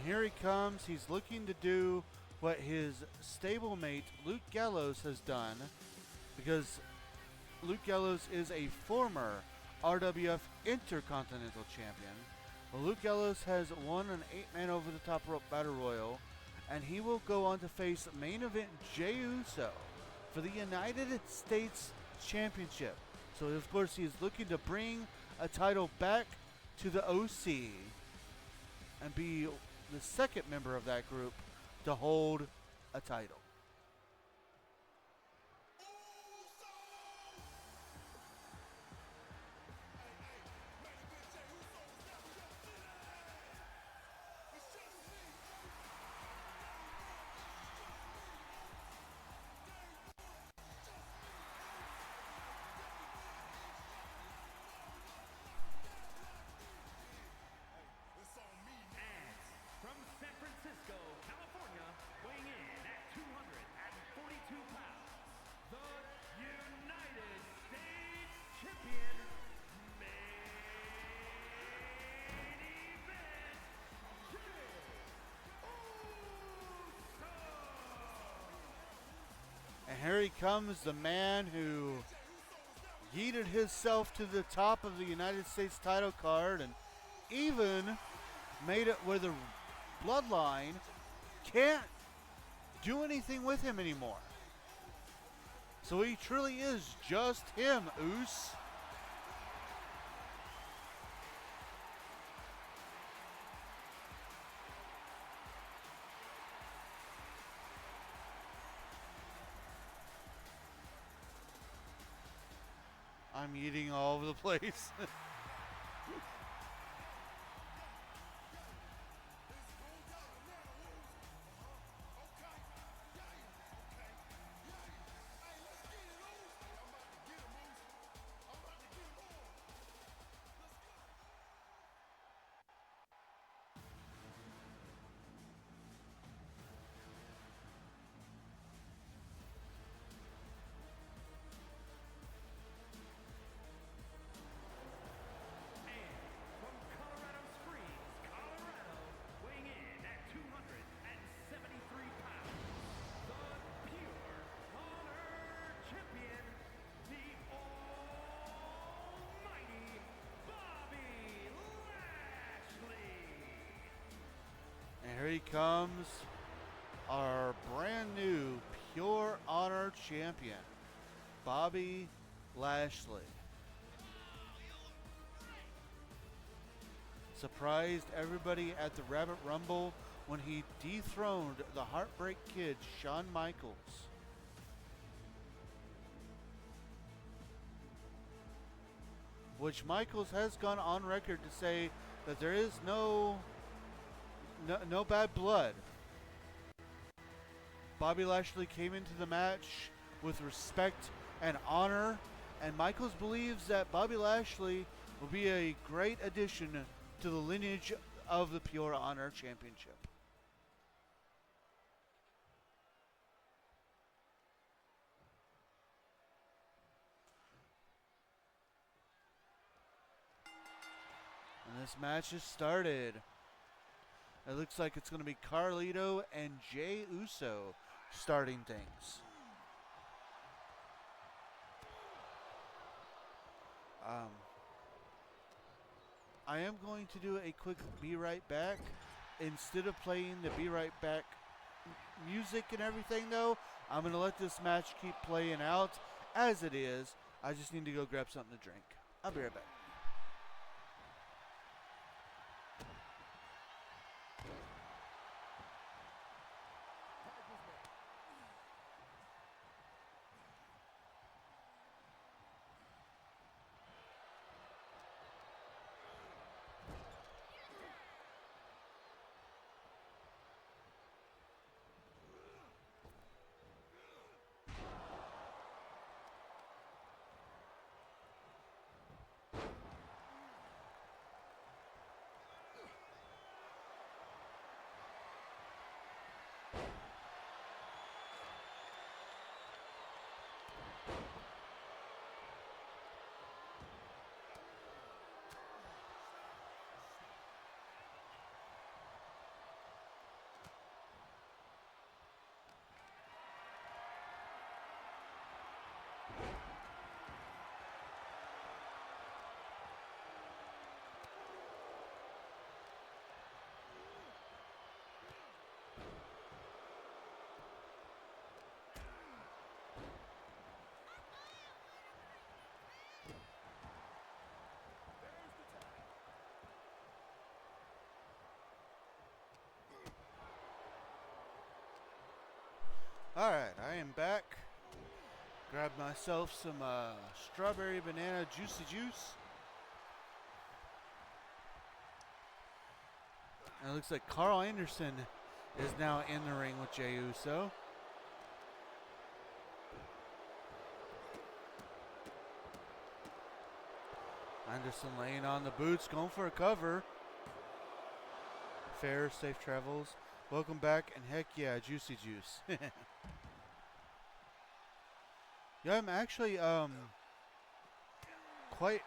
here he comes. He's looking to do what his stablemate Luke Gallows has done, because Luke Gallows is a former RWF Intercontinental Champion. Well, Luke Gallows has won an 8-man over the top rope battle royal, and he will go on to face main event Jey Uso for the United States Championship. So of course he is looking to bring a title back to the OC and be the second member of that group to hold a title. And from San Francisco, California, weighing in at 242 pounds, the United States Champion, main event, Jey Uso! And here he comes, the man who yeeted himself to the top of the United States title card and even made it where the bloodline can't do anything with him anymore. So he truly is just him, Oos. I'm eating all over the place. And from Colorado Springs, Colorado, weighing in at 273 pounds, the Pure Honor Champion, the almighty Bobby Lashley. And here he comes, our brand new Pure Honor champion, Bobby Lashley. Surprised everybody at the Rabbit Rumble when he dethroned the Heartbreak Kid, Shawn Michaels. Which Michaels has gone on record to say that there is no bad blood. Bobby Lashley came into the match with respect and honor, and Michaels believes that Bobby Lashley will be a great addition to the lineage of the Pure Honor Championship. And this match has started. It looks like it's going to be Carlito and Jey Uso starting things. I am going to do a quick Be Right Back. Instead of playing the Be Right Back music and everything though, I'm going to let this match keep playing out as it is. I just need to go grab something to drink. I'll be right back. Alright, I am back. Grabbed myself some strawberry banana juicy juice. And it looks like Carl Anderson is now in the ring with Jey Uso. Anderson laying on the boots, going for a cover. Fair, safe travels. Welcome back, and heck yeah, juicy juice. Yeah, I'm actually quite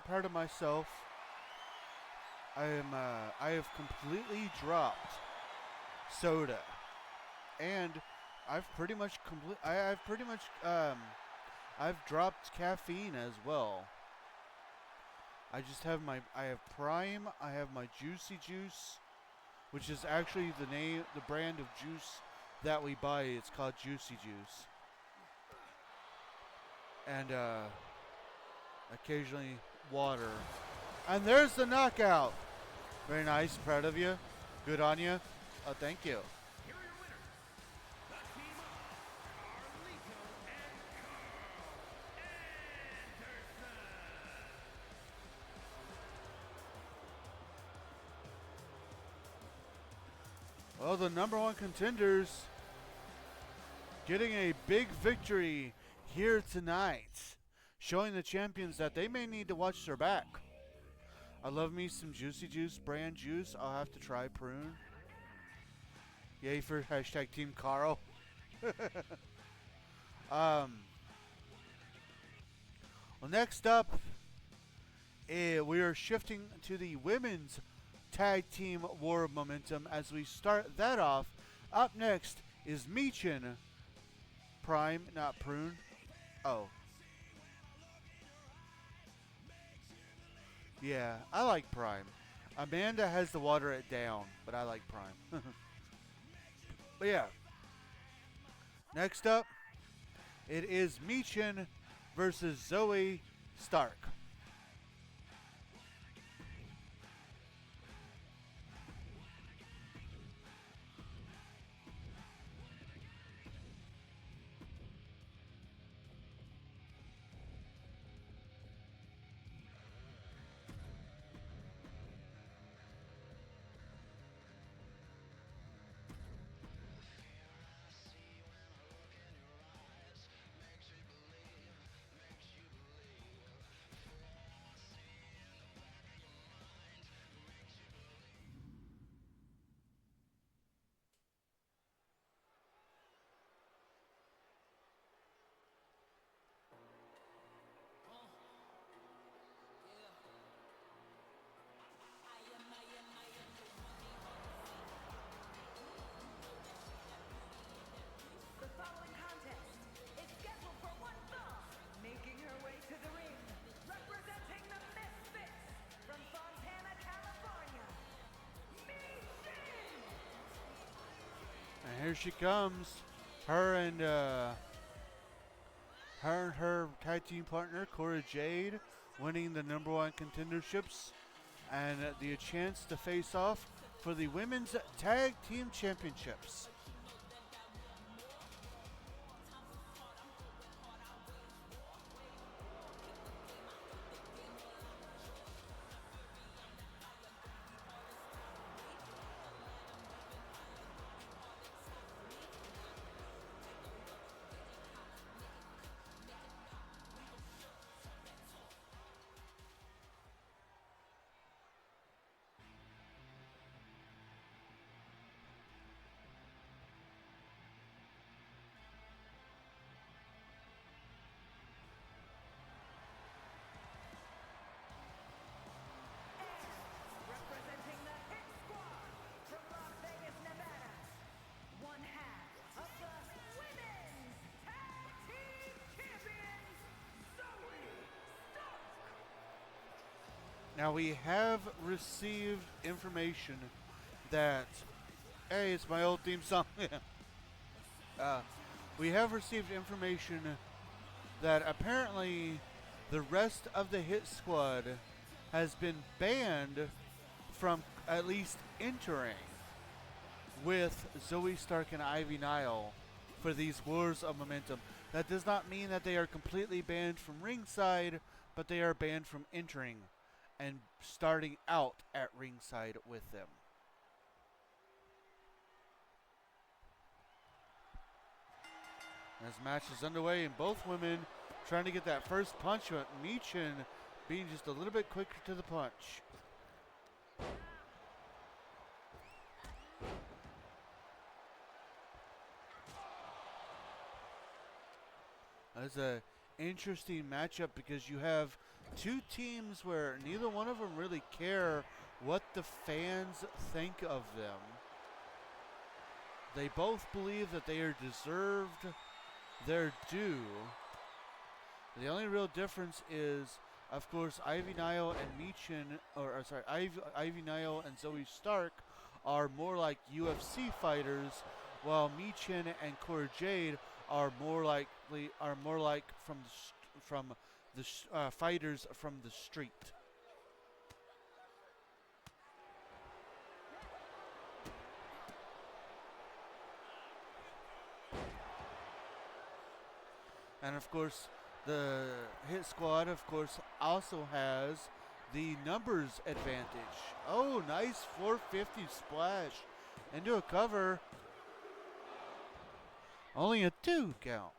proud of myself. I have completely dropped soda, and I've dropped caffeine as well. I have Prime, I have my Juicy Juice, which is actually the brand of juice that we buy. It's called Juicy Juice. And occasionally water. And there's the knockout. Very nice, proud of you. Good on you. Oh, thank you. Here are your winners. The team of Carlito and Carl Anderson. Well, the number one contenders getting a big victory here tonight, showing the champions that they may need to watch their back. I love me some Juicy Juice brand juice. I'll have to try prune. Yay for hashtag Team Carl. Well, next up, we are shifting to the women's tag team war of momentum as we start that off. Up next is Michin. Prime, not prune. Oh. Yeah, I like Prime. Amanda has to water it down, but I like Prime. But yeah. Next up, it is Michin versus Zoe Stark. The following contest is scheduled for one fall, making her way to the ring, representing the Misfits from Fontana, California, Michin! And here she comes. Her and her tag team partner, Cora Jade, winning the number one contenderships and the chance to face off for the women's tag team championships. Now we have received information that, hey, it's my old theme song. We have received information that apparently the rest of the Hit Squad has been banned from at least entering with Zoe Stark and Ivy Nile for these Wars of Momentum. That does not mean that they are completely banned from ringside, but they are banned from entering and starting out at ringside with them. As match is underway, and both women trying to get that first punch, but Michin being just a little bit quicker to the punch. That's a interesting matchup because you have two teams where neither one of them really care what the fans think of them. They both believe that they are deserved their due. The only real difference is, of course, Ivy Nile and Michin, Ivy Nile and Zoe Stark are more like UFC fighters, while Michin and Cora Jade are more like fighters from the street. And of course, the Hit Squad, of course, also has the numbers advantage. Oh, nice 450 splash into a cover. Only a 2 count.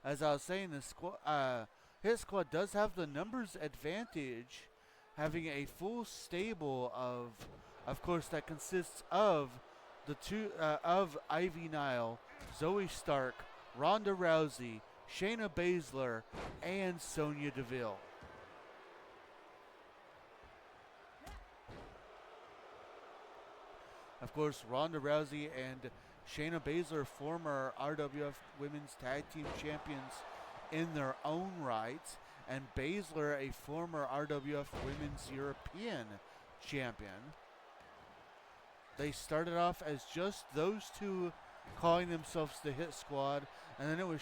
As I was saying, the Hit Squad does have the numbers advantage, having a full stable of course, that consists of the of Ivy Nile, Zoe Stark, Ronda Rousey, Shayna Baszler, and Sonya Deville. Of course, Ronda Rousey and Shayna Baszler, former RWF Women's Tag Team Champions in their own right, and Baszler, a former RWF Women's European Champion. They started off as just those two, calling themselves the Hit Squad, and then it was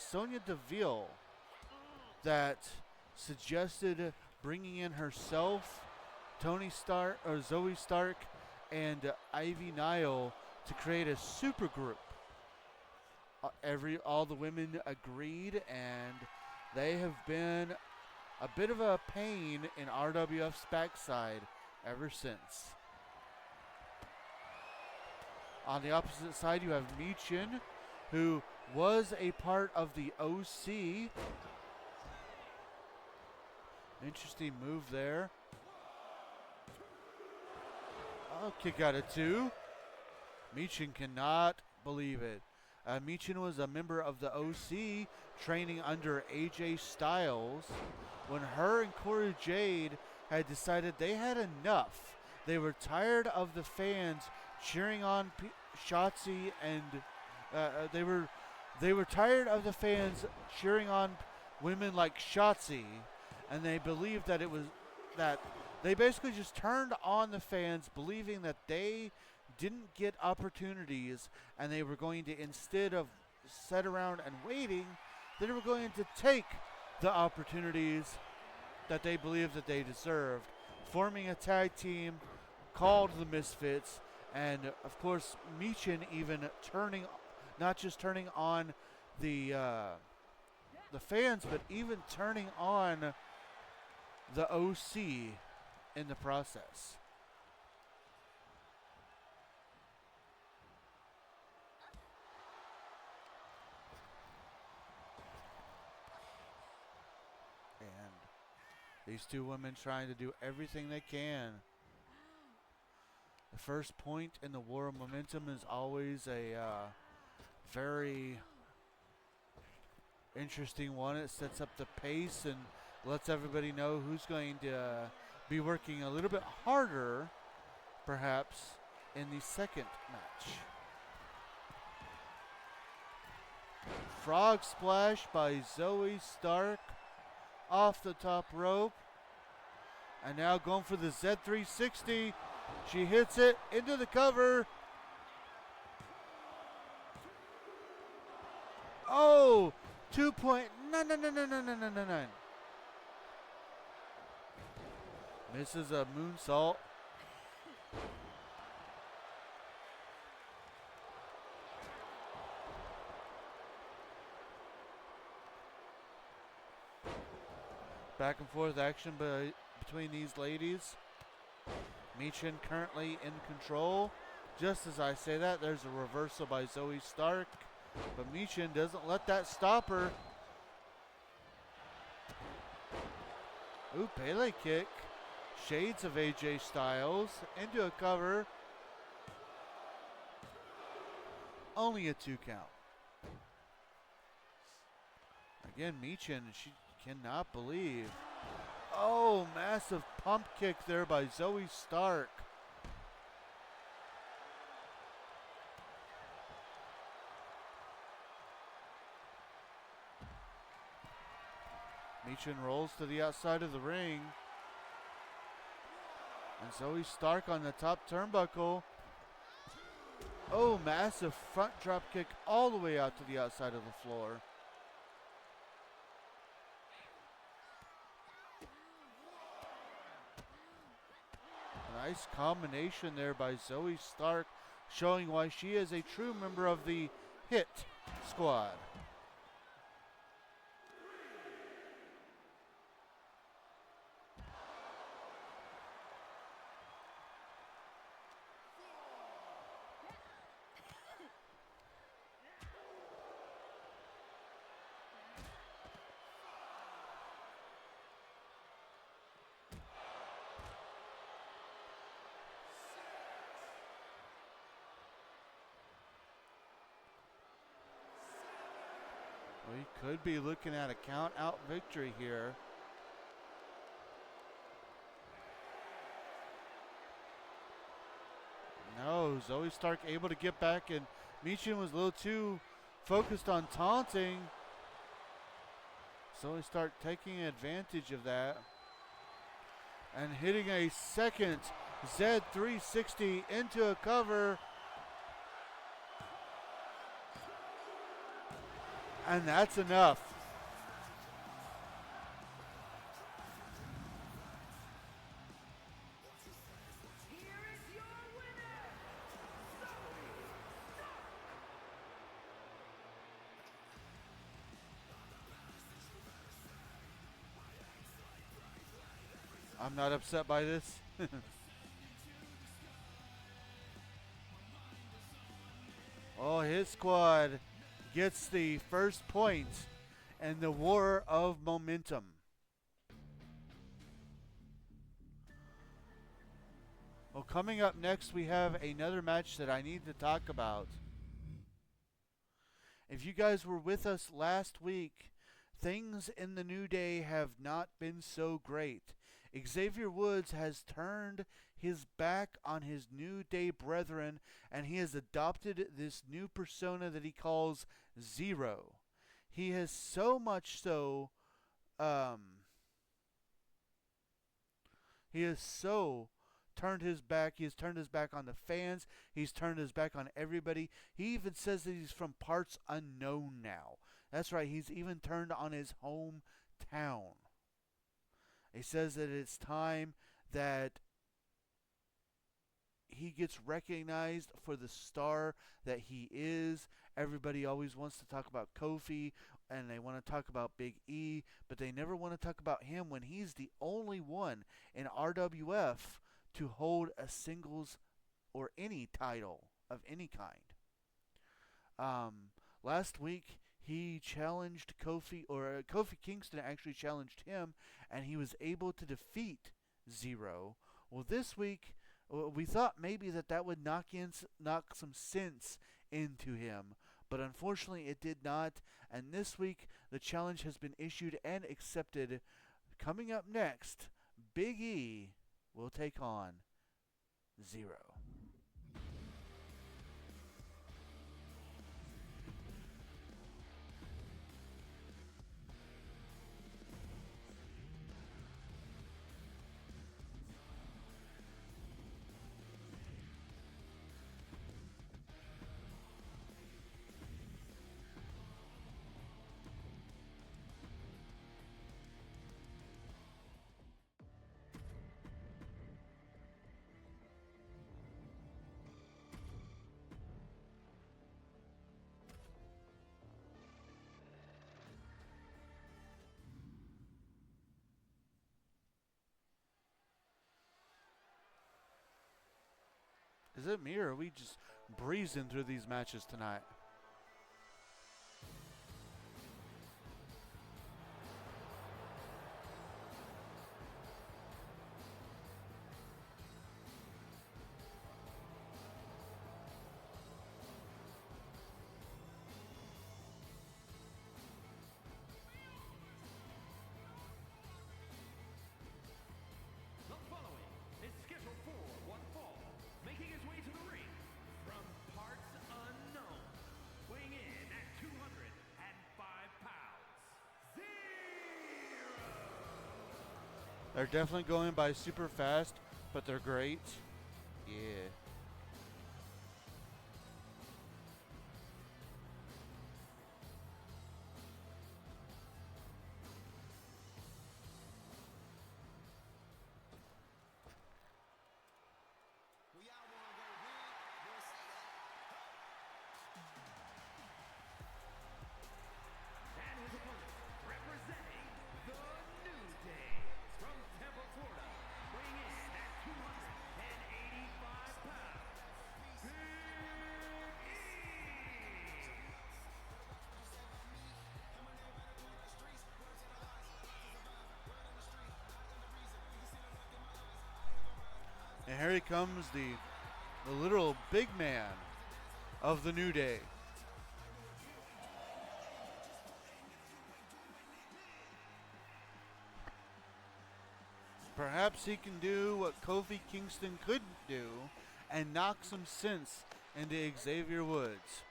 Sonya Deville that suggested bringing in herself, Zoe Stark, and Ivy Nile to create a super group. All the women agreed, and they have been a bit of a pain in RWF's backside ever since. On the opposite side, you have Michin, who was a part of the OC. Interesting move there. Oh, kick out of 2. Michin cannot believe it. Michin was a member of the OC, training under AJ Styles, when her and Cora Jade had decided they had enough. They were tired of the fans cheering on Shotzi, and they were tired of the fans cheering on women like Shotzi, and they believed that they basically just turned on the fans, believing that they didn't get opportunities, and they were going to, instead of sit around and waiting, they were going to take the opportunities that they believed that they deserved, forming a tag team called the Misfits. And of course, Michin even not just turning on the fans, but even turning on the OC in the process. And these two women trying to do everything they can. The first point in the War of Momentum is always a very interesting one. It sets up the pace and lets everybody know who's going to be working a little bit harder, perhaps, in the second match. Frog splash by Zoe Stark off the top rope. And now going for the Z360. She hits it into the cover. Oh, 2.9999999. Misses a moonsault. Back and forth action between these ladies. Michin currently in control. Just as I say that, there's a reversal by Zoe Stark. But Michin doesn't let that stop her. Ooh, Pele kick. Shades of AJ Styles into a cover. Only a 2 count. Again, Michin, she cannot believe. Oh, massive pump kick there by Zoe Stark. Michin rolls to the outside of the ring. And Zoe Stark on the top turnbuckle. Oh, massive front drop kick all the way out to the outside of the floor. Nice combination there by Zoe Stark, showing why she is a true member of the Hit Squad. We could be looking at a count out victory here. No, Zoe Stark able to get back, and Michin was a little too focused on taunting. Zoe Stark taking advantage of that and hitting a second Z360 into a cover. And that's enough. Here is your winner, I'm not upset by this. Oh, his squad gets the first point in the war of momentum. Well, coming up next, we have another match that I need to talk about. If you guys were with us last week, things in the New Day have not been so great. Xavier Woods has turned his back on his New Day brethren, and he has adopted this new persona that he calls Zero. He has so much so, he has so turned his back. He has turned his back on the fans. He's turned his back on everybody. He even says that he's from parts unknown now. That's right. He's even turned on his hometown. He says that it's time that he gets recognized for the star that he is. Everybody always wants to talk about Kofi, and they want to talk about Big E, but they never want to talk about him when he's the only one in RWF to hold a singles or any title of any kind. Last week, he challenged Kofi, or Kofi Kingston actually challenged him, and he was able to defeat Zero. Well, this week, we thought maybe that would knock some sense into him, but unfortunately it did not. And this week, the challenge has been issued and accepted. Coming up next, Big E will take on Zero. Is it me or are we just breezing through these matches tonight? The following is scheduled for one fall, making his way to the ring from parts unknown, weighing in at 205 pounds, Zero! They're definitely going by super fast, but they're great. Yeah. And his opponent, representing the New Day from Tampa, Florida, weighing in at 285 pounds, Big E! And here he comes, the literal big man of the New Day. Perhaps he can do what Kofi Kingston couldn't do and knock some sense into Xavier Woods.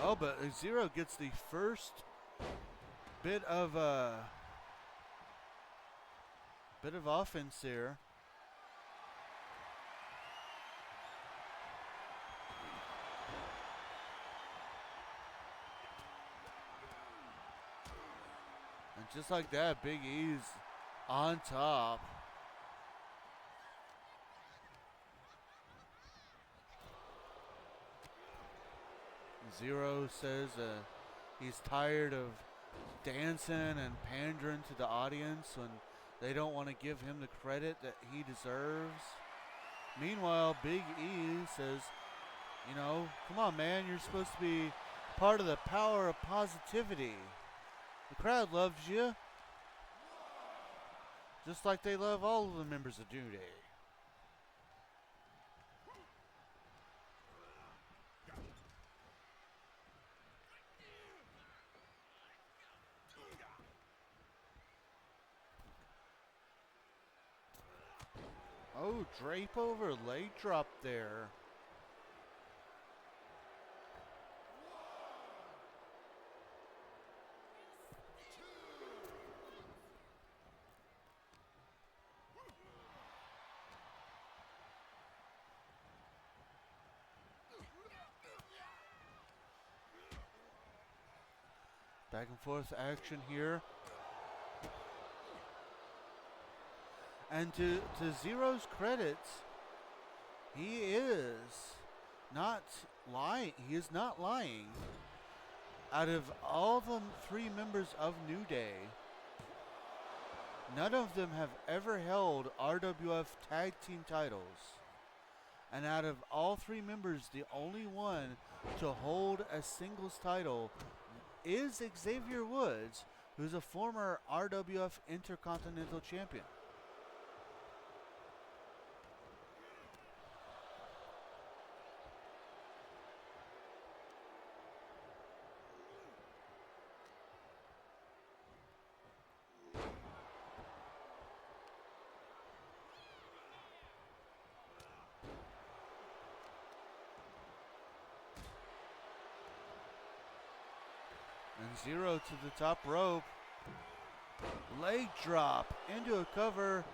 Oh, but Zero gets the first bit of offense here. And just like that, Big E's on top. Zero says he's tired of dancing and pandering to the audience when they don't want to give him the credit that he deserves. Meanwhile, Big E says, you know, come on, man, you're supposed to be part of the power of positivity. The crowd loves you, just like they love all of the members of New Day. Oh, drape over, leg drop there. Back and forth action here. And to Zero's credit, he is not lying. He is not lying. Out of all the three members of New Day, none of them have ever held RWF tag team titles. And out of all three members, the only one to hold a singles title is Xavier Woods, who's a former RWF Intercontinental Champion. And Zero to the top rope. Leg drop into a cover.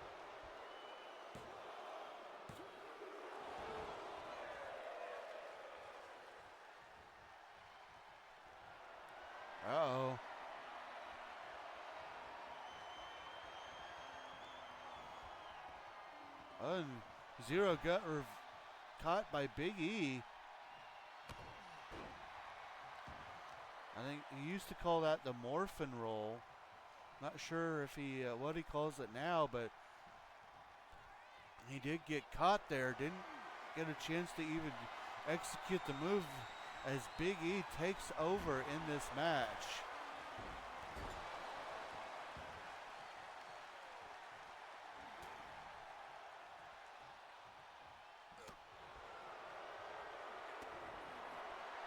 Uh-oh. And Zero got caught by Big E. I think he used to call that the morphin roll. Not sure if he what he calls it now, but he did get caught there. Didn't get a chance to even execute the move as Big E takes over in this match.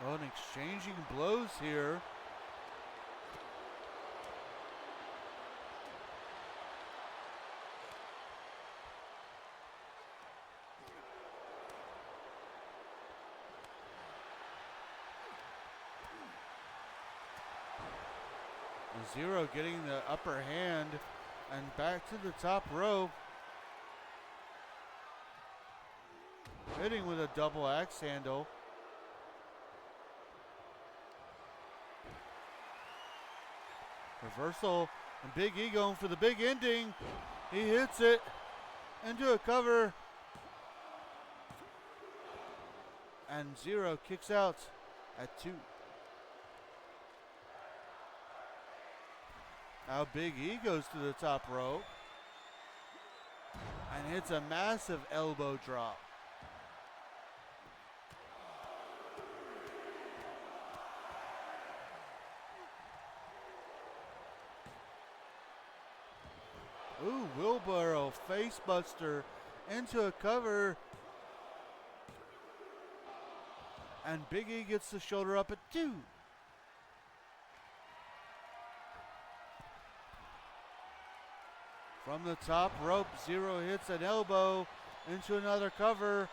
Oh, and exchanging blows here. Zero getting the upper hand and back to the top rope. Hitting with a double axe handle. Reversal, and Big E going for the big ending. He hits it into a cover. And Zero kicks out at 2. Now Big E goes to the top rope and hits a massive elbow drop. Ooh, wheelbarrow facebuster into a cover. And Big E gets the shoulder up at 2. From the top rope, Zero hits an elbow into another cover.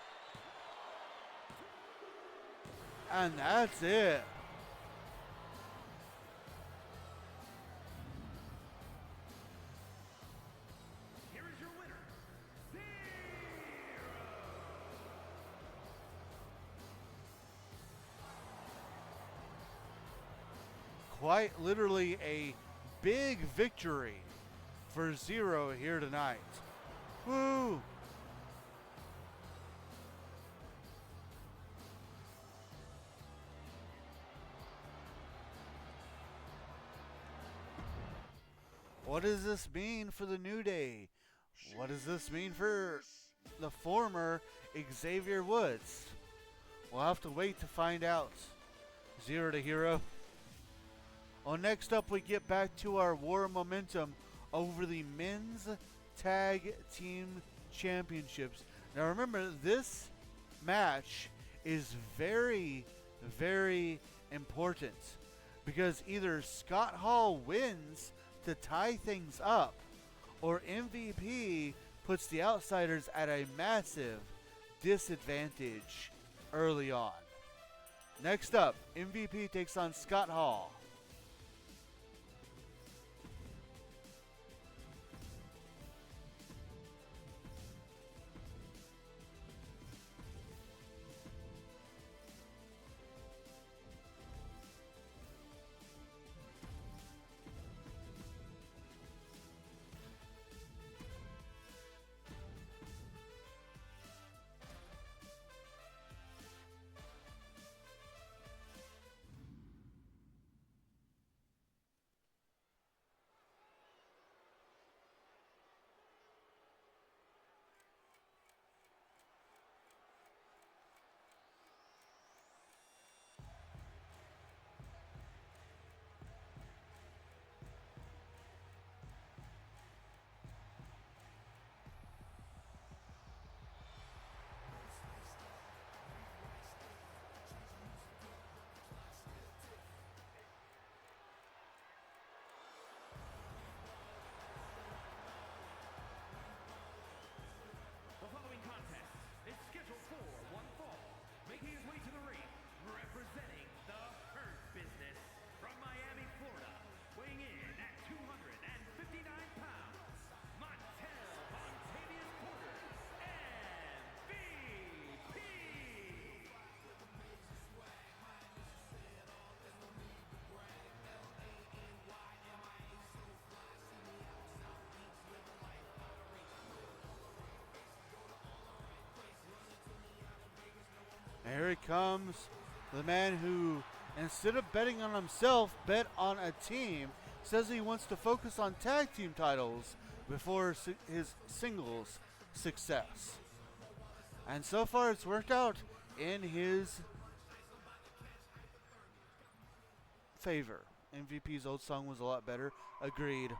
And that's it. Here is your winner, Zero. Quite literally a big victory for Zero here tonight. Woo! What does this mean for the New Day? What does this mean for the former Xavier Woods? We'll have to wait to find out. Zero to Hero. Well, next up we get back to our war momentum over the men's tag team championships. Now remember, this match is very, very important because either Scott Hall wins to tie things up or MVP puts the Outsiders at a massive disadvantage early on. Next up, MVP takes on Scott Hall. The following contest is scheduled for one fall. Making his way to the ring, representing the Hurt Business from Miami, Florida, weighing in at 259 pounds, Montel Montavious Porter, MVP! Here he comes The man who, instead of betting on himself, bet on a team, says he wants to focus on tag team titles before his singles success. And so far it's worked out in his favor. MVP's old song was a lot better. Agreed.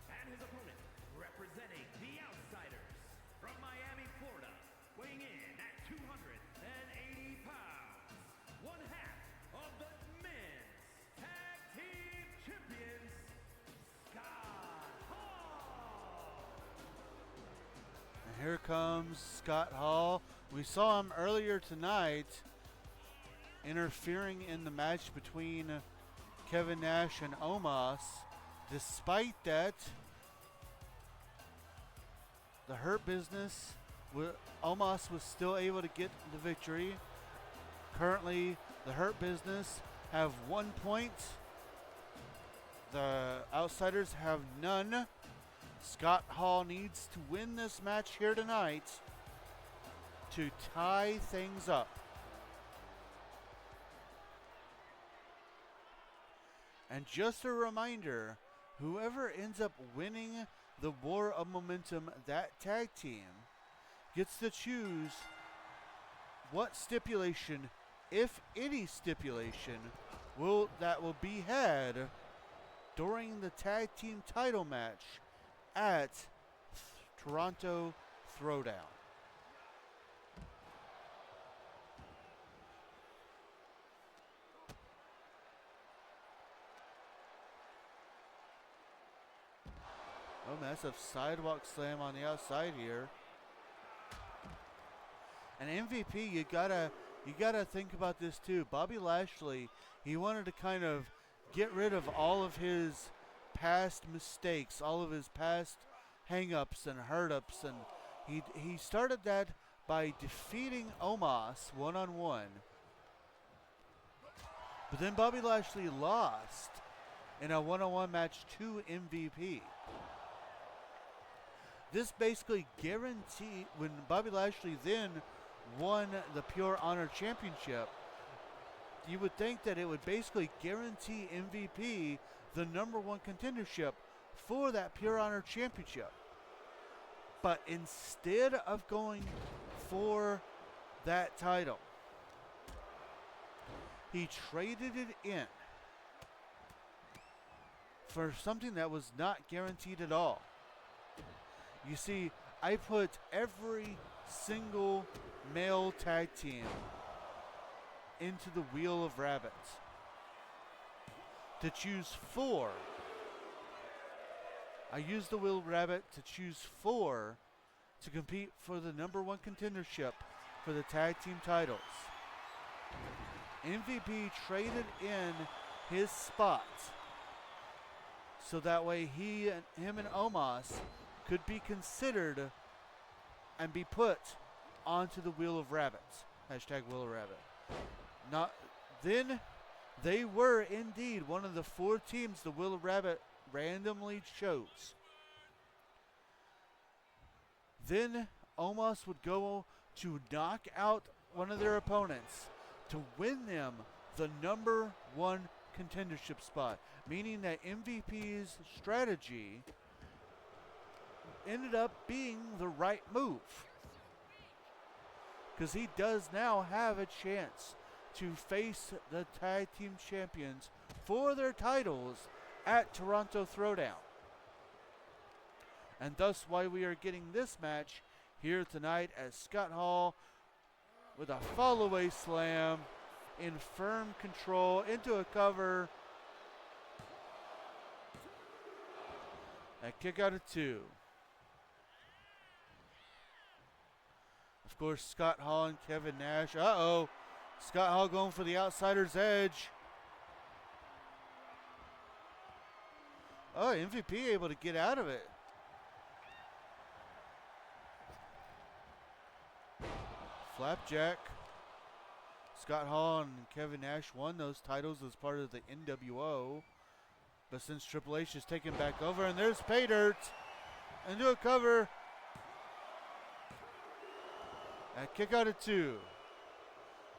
And his opponent, representing the Outsiders, from Miami, Florida, weighing in at 280 pounds, one half of the men's tag team champions, Scott Hall. And here comes Scott Hall. We saw him earlier tonight interfering in the match between Kevin Nash and Omos. Despite that, the Hurt Business, Omos was still able to get the victory. Currently, the Hurt Business have 1 point. The Outsiders have none. Scott Hall needs to win this match here tonight to tie things up. And just a reminder, whoever ends up winning the War of Momentum, that tag team, gets to choose what stipulation, if any stipulation, will be had during the tag team title match at Toronto Throwdown. Oh, massive sidewalk slam on the outside here. And MVP, you gotta think about this too. Bobby Lashley, he wanted to kind of get rid of all of his past mistakes, all of his past hang-ups and hurt-ups, and he started that by defeating Omos one-on-one. But then Bobby Lashley lost in a one-on-one match to MVP. This basically guaranteed, when Bobby Lashley then won the Pure Honor Championship, you would think that it would basically guarantee MVP the #1 contendership for that Pure Honor Championship. But instead of going for that title, he traded it in for something that was not guaranteed at all. You see, I put every single male tag team into the Wheel of Rabit to choose 4. I used the Wheel of Rabit to choose 4 to compete for the #1 contendership for the tag team titles. MVP traded in his spot so that way him and Omos could be considered and be put onto the Wheel of Rabbits. Hashtag Wheel of Rabbit. Then they were indeed one of the 4 teams the Wheel of Rabbit randomly chose. Then Omos would go to knock out one of their opponents to win them the #1 contendership spot, meaning that MVP's strategy ended up being the right move, because he does now have a chance to face the tag team champions for their titles at Toronto Throwdown. And thus why we are getting this match here tonight, as Scott Hall with a fall-away slam in firm control into a cover. A kick out of 2. Of course, Scott Hall and Kevin Nash. Uh-oh. Scott Hall going for the outsider's edge. Oh, MVP able to get out of it. Flapjack. Scott Hall and Kevin Nash won those titles as part of the NWO. But since Triple H is taken back over, and there's Pay Dirt into a cover. A kick out at 2.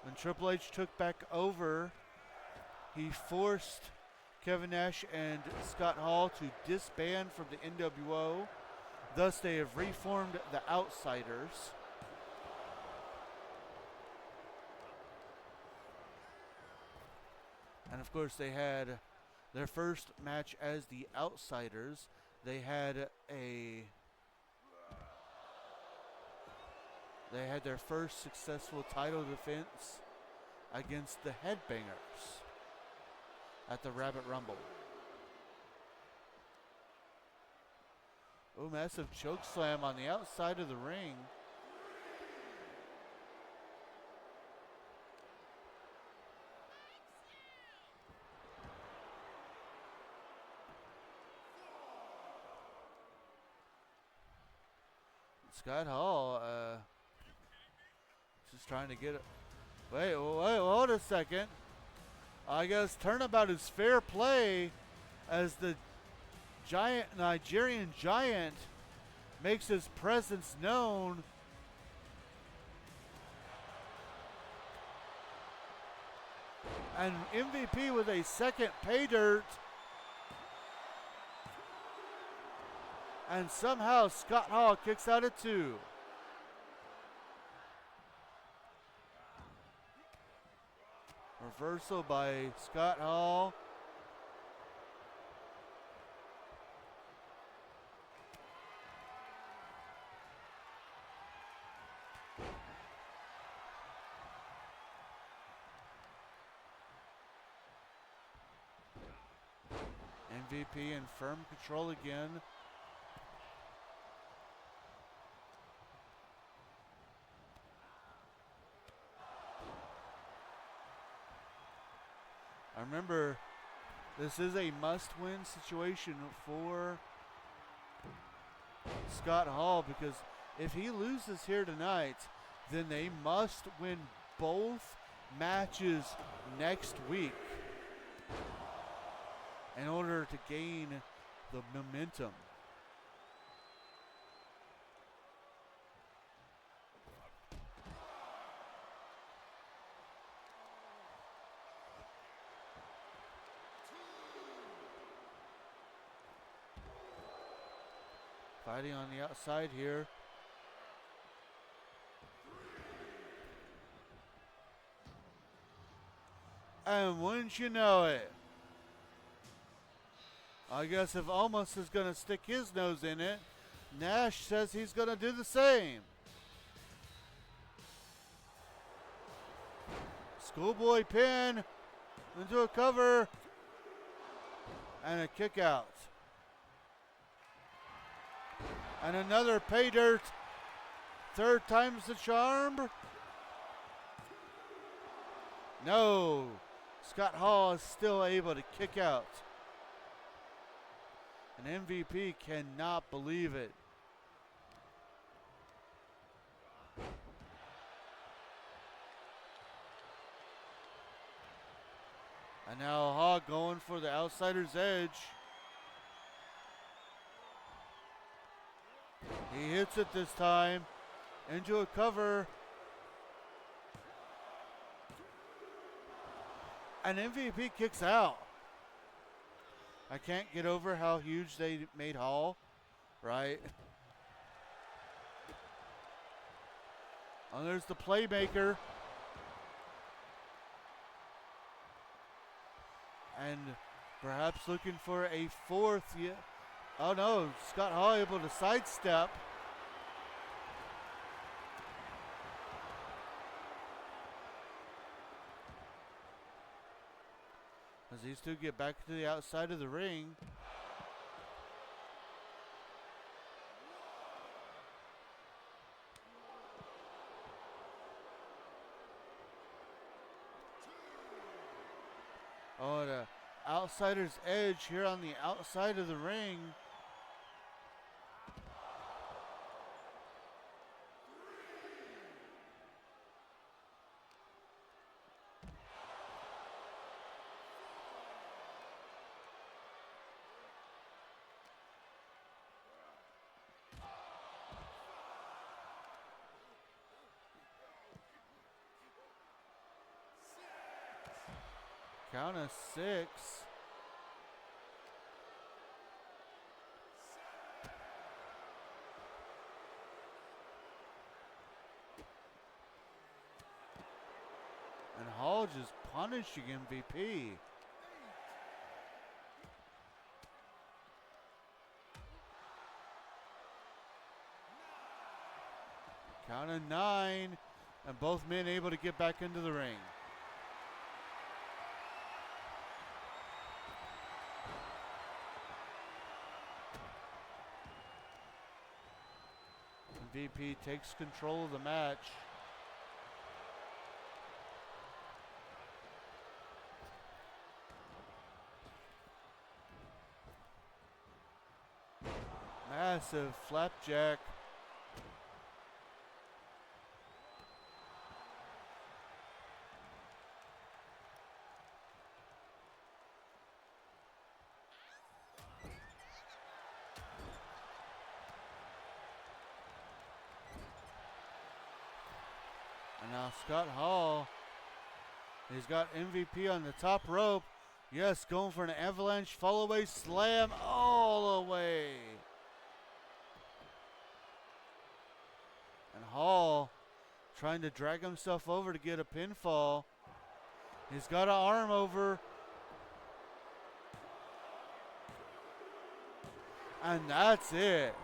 When Triple H took back over, he forced Kevin Nash and Scott Hall to disband from the NWO. Thus, they have reformed the Outsiders. And of course, they had their first match as the Outsiders. They had their first successful title defense against the Headbangers at the Rabbit Rumble. Oh, massive choke slam on the outside of the ring. Scott Hall just trying to get it. Wait, hold a second. I guess turnabout is fair play as the Nigerian giant makes his presence known. And MVP with a second pay dirt. And somehow Scott Hall kicks out at 2. Reversal by Scott Hall. MVP in firm control again. Remember, this is a must-win situation for Scott Hall, because if he loses here tonight, then they must win both matches next week in order to gain the momentum. Fighting on the outside here. And wouldn't you know it, I guess if Almost is going to stick his nose in it, Nash says he's going to do the same. Schoolboy pin into a cover and a kick out. And another pay dirt. Third time's the charm. No. Scott Hall is still able to kick out. And MVP cannot believe it. And now Hall going for the outsider's edge. He hits it this time into a cover. And MVP kicks out. I can't get over how huge they made Hall, right? And there's the playmaker. And perhaps looking for a fourth. Yeah. Oh no, Scott Hall able to sidestep. As these two get back to the outside of the ring. Oh, the outsider's edge here on the outside of the ring. Count of 6. And Hall just punishing MVP. Count of 9. And both men able to get back into the ring. MVP takes control of the match. Massive flapjack. And now Scott Hall, he's got MVP on the top rope. Yes, going for an avalanche follow-away slam all the way. And Hall trying to drag himself over to get a pinfall. He's got an arm over. And that's it.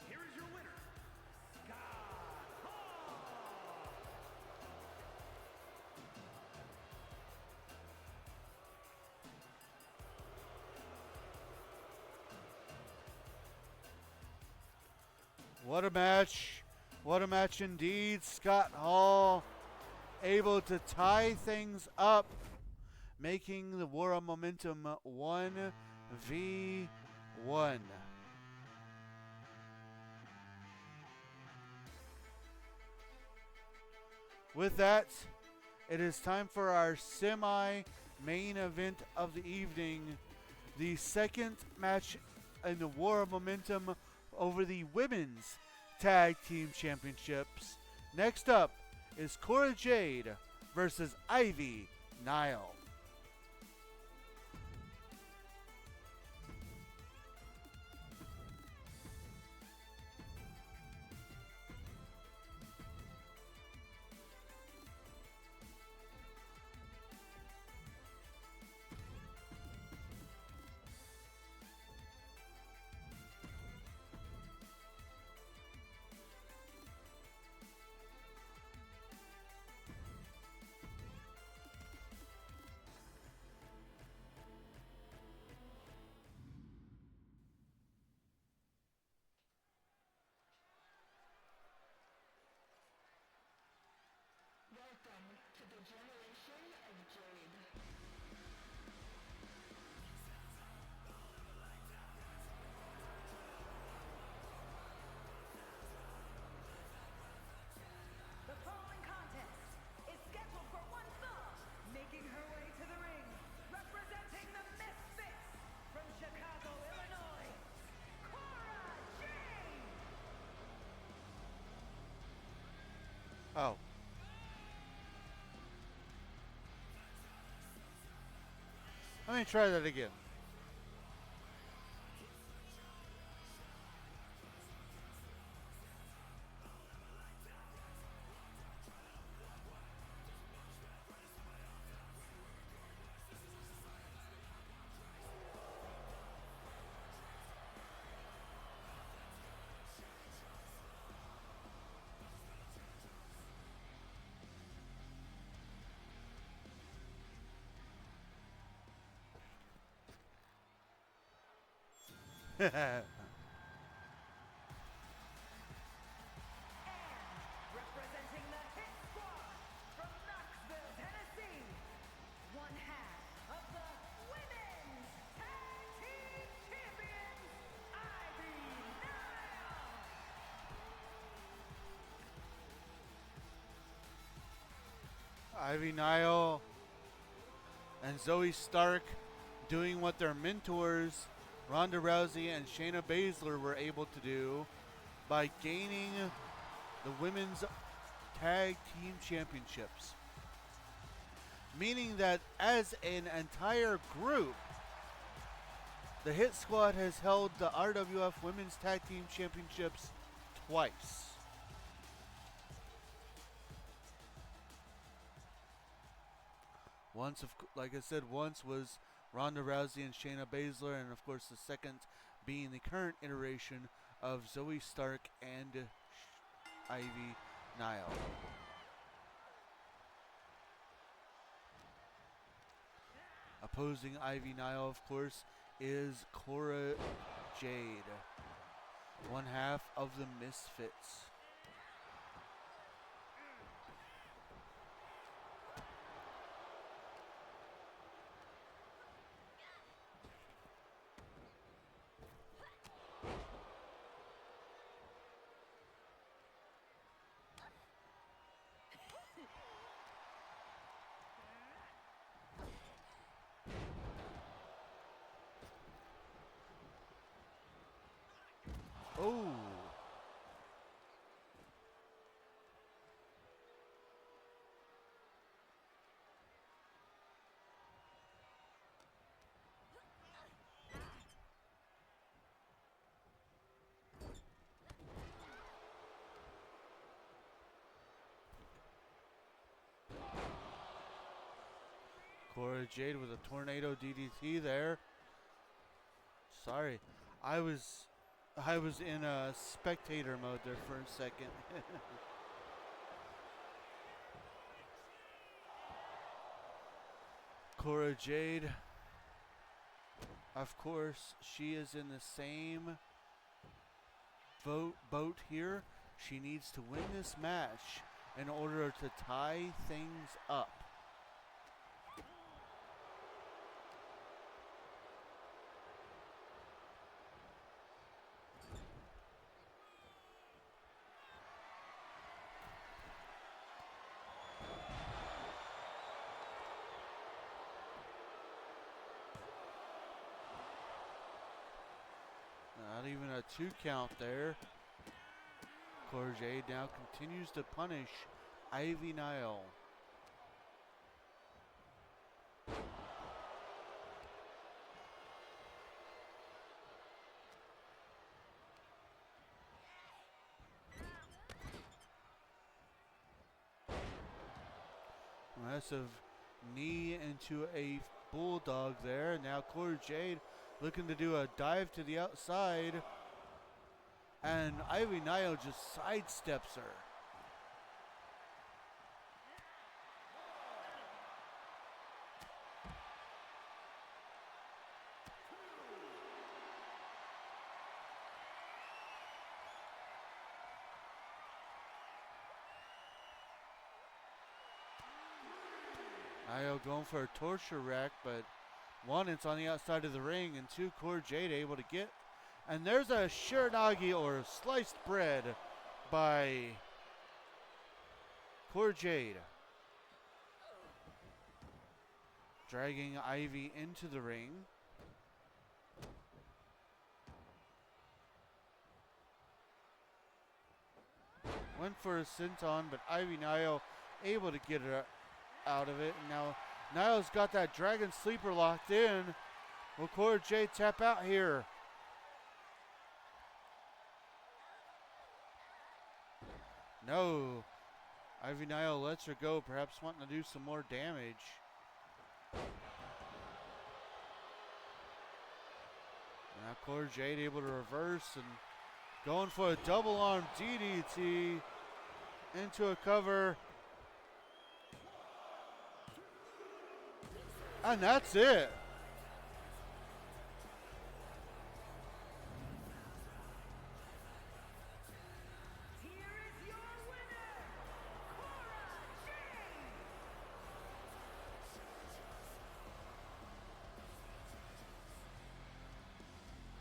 Here is your winner, Scott Hall. What a match. What a match indeed. Scott Hall able to tie things up, making the War of Momentum 1v1. With that, it is time for our semi-main event of the evening. The second match in the War of Momentum over the Women's Tag Team Championships. Next up is Cora Jade versus Ivy Nile. Welcome to the generation of Jade. The following contest is scheduled for one fall, making her way to the ring, representing the Misfits from Chicago, Illinois, Cora Jade. Oh. Let me try that again. Representing the Hit Squad from Knoxville, Tennessee, one half of the Women's Tag Team Champions, Ivy Nile. Ivy Nile and Zoe Stark doing what their mentors Ronda Rousey and Shayna Baszler were able to do by gaining the Women's Tag Team Championships. Meaning that as an entire group, the Hit Squad has held the RWF Women's Tag Team Championships twice. Once, like I said, once was Ronda Rousey and Shayna Baszler, and of course the second being the current iteration of Zoe Stark and Ivy Nile. Opposing Ivy Nile, of course, is Cora Jade, one half of the Misfits. Oh. Cora Jade with a tornado DDT there. Sorry, I was in a spectator mode there for a second. Cora Jade, of course, she is in the same boat here. She needs to win this match in order to tie things up. Not even a 2 count there. Cora Jade now continues to punish Ivy Nile. Massive knee into a bulldog there. Now Cora Jade looking to do a dive to the outside. And Ivy Nile just sidesteps her. Nile going for a torture rack, but one, it's on the outside of the ring, and two, Cora Jade able to get. And there's a Shiranagi or sliced bread by Cora Jade. Dragging Ivy into the ring. Went for a senton, but Ivy Nile able to get her out of it. And now Nile's got that dragon sleeper locked in. Will Cora Jade tap out here? No. Ivy Nile lets her go, perhaps wanting to do some more damage. Now Cora Jade able to reverse and going for a double arm DDT into a cover. And that's it. Here is your winner, Cora Jade.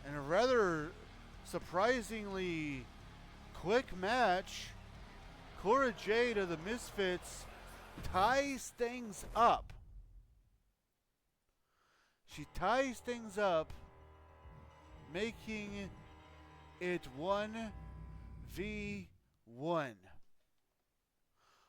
In a rather surprisingly quick match, Cora Jade of the Misfits ties things up. She ties things up, making it 1v1. won.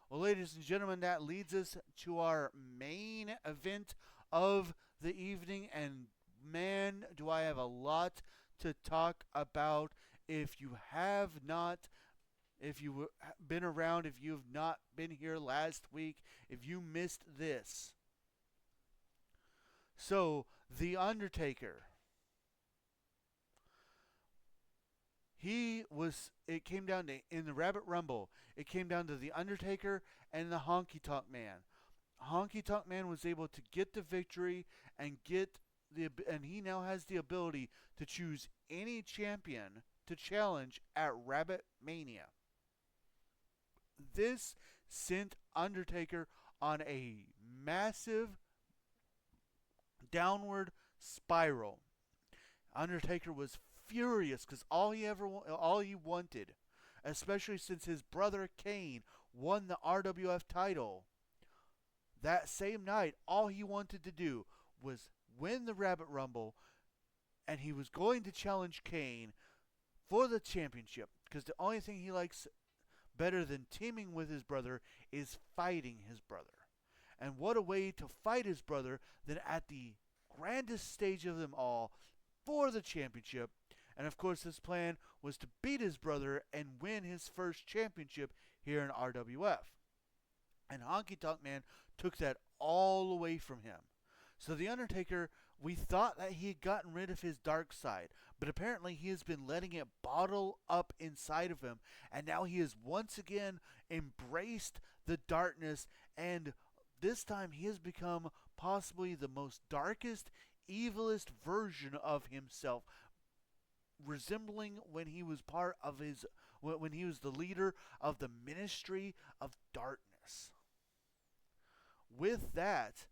Well, ladies and gentlemen, that leads us to our main event of the evening. And man, do I have a lot to talk about. If you have not, if you've been around, if you've not been here last week, if you missed this. So, The Undertaker. It came down to, in the Rabbit Rumble, it came down to The Undertaker and the Honky Tonk Man. Honky Tonk Man was able to get the victory and and he now has the ability to choose any champion to challenge at Rabbit Mania. This sent Undertaker on a massive downward spiral. Undertaker was furious because all he wanted, especially since his brother Kane won the RWF title that same night, all he wanted to do was win the Rabbit Rumble, and he was going to challenge Kane for the championship because the only thing he likes better than teaming with his brother is fighting his brother. And what a way to fight his brother than at the grandest stage of them all for the championship. And of course, his plan was to beat his brother and win his first championship here in RWF. And Honky Tonk Man took that all away from him. So The Undertaker, we thought that he had gotten rid of his dark side, but apparently he has been letting it bottle up inside of him, and now he has once again embraced the darkness, and this time he has become possibly the most darkest, evilest version of himself, resembling when he was when he was the leader of the Ministry of Darkness. With that,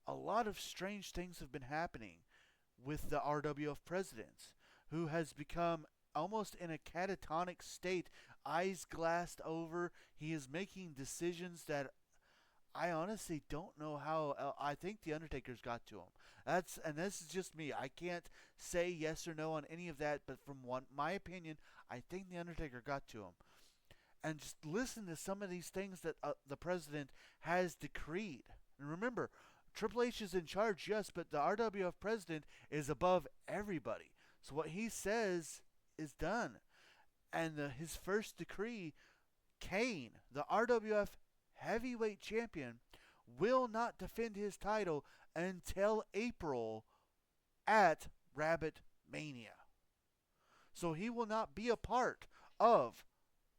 a lot of strange things have been happening with the RWF president, who has become almost in a catatonic state, eyes glassed over. He is making decisions that I honestly don't know how. I think The Undertaker's got to him. This is just me. I can't say yes or no on any of that, but from my opinion, I think The Undertaker got to him. And just listen to some of these things that the president has decreed. And remember, Triple H is in charge, yes, but the RWF president is above everybody. So what he says is done. And his first decree, Kane, the RWF heavyweight champion, will not defend his title until April at Rabbit Mania. So he will not be a part of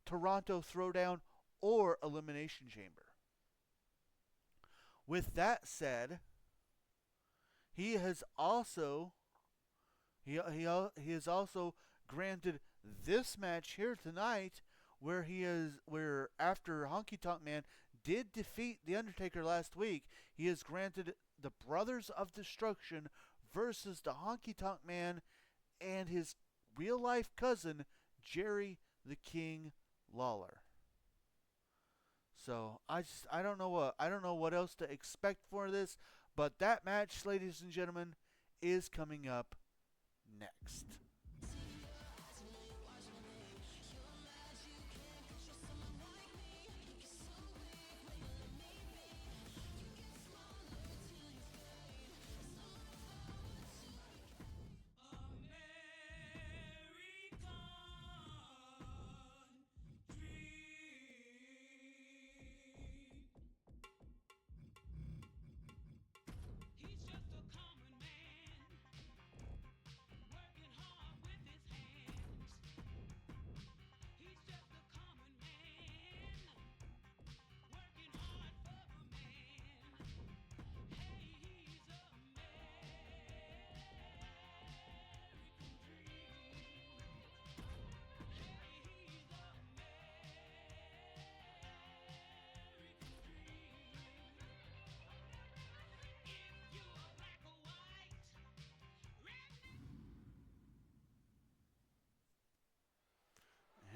Toronto Throwdown or Elimination Chamber. With that said, he has also granted this match here tonight, where after Honky Tonk Man did defeat The Undertaker last week, he has granted the Brothers of Destruction versus the Honky Tonk Man and his real life cousin Jerry the King Lawler. So I don't know what else to expect for this, but that match, ladies and gentlemen, is coming up next.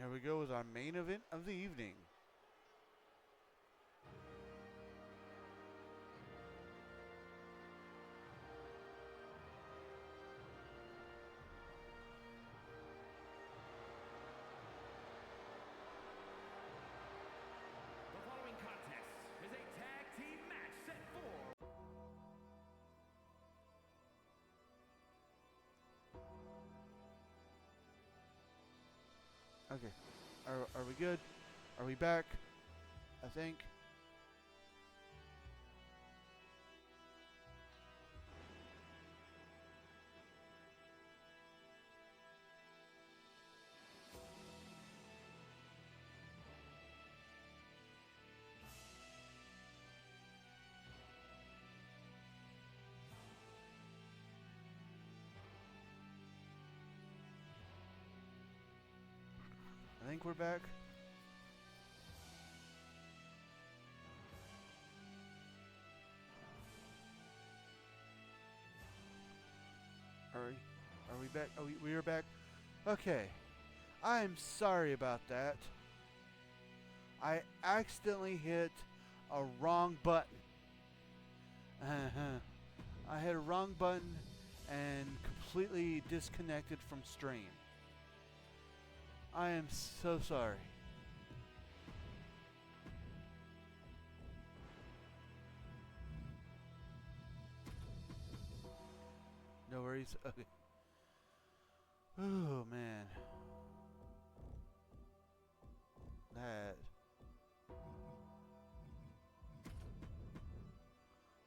Here we go with our main event of the evening. Okay. Are we good? Are we back? I think. I think we're back. Are we back? We are back. Okay. I'm sorry about that. I accidentally hit a wrong button. I hit a wrong button and completely disconnected from stream. I am so sorry. No worries. Okay. Oh man.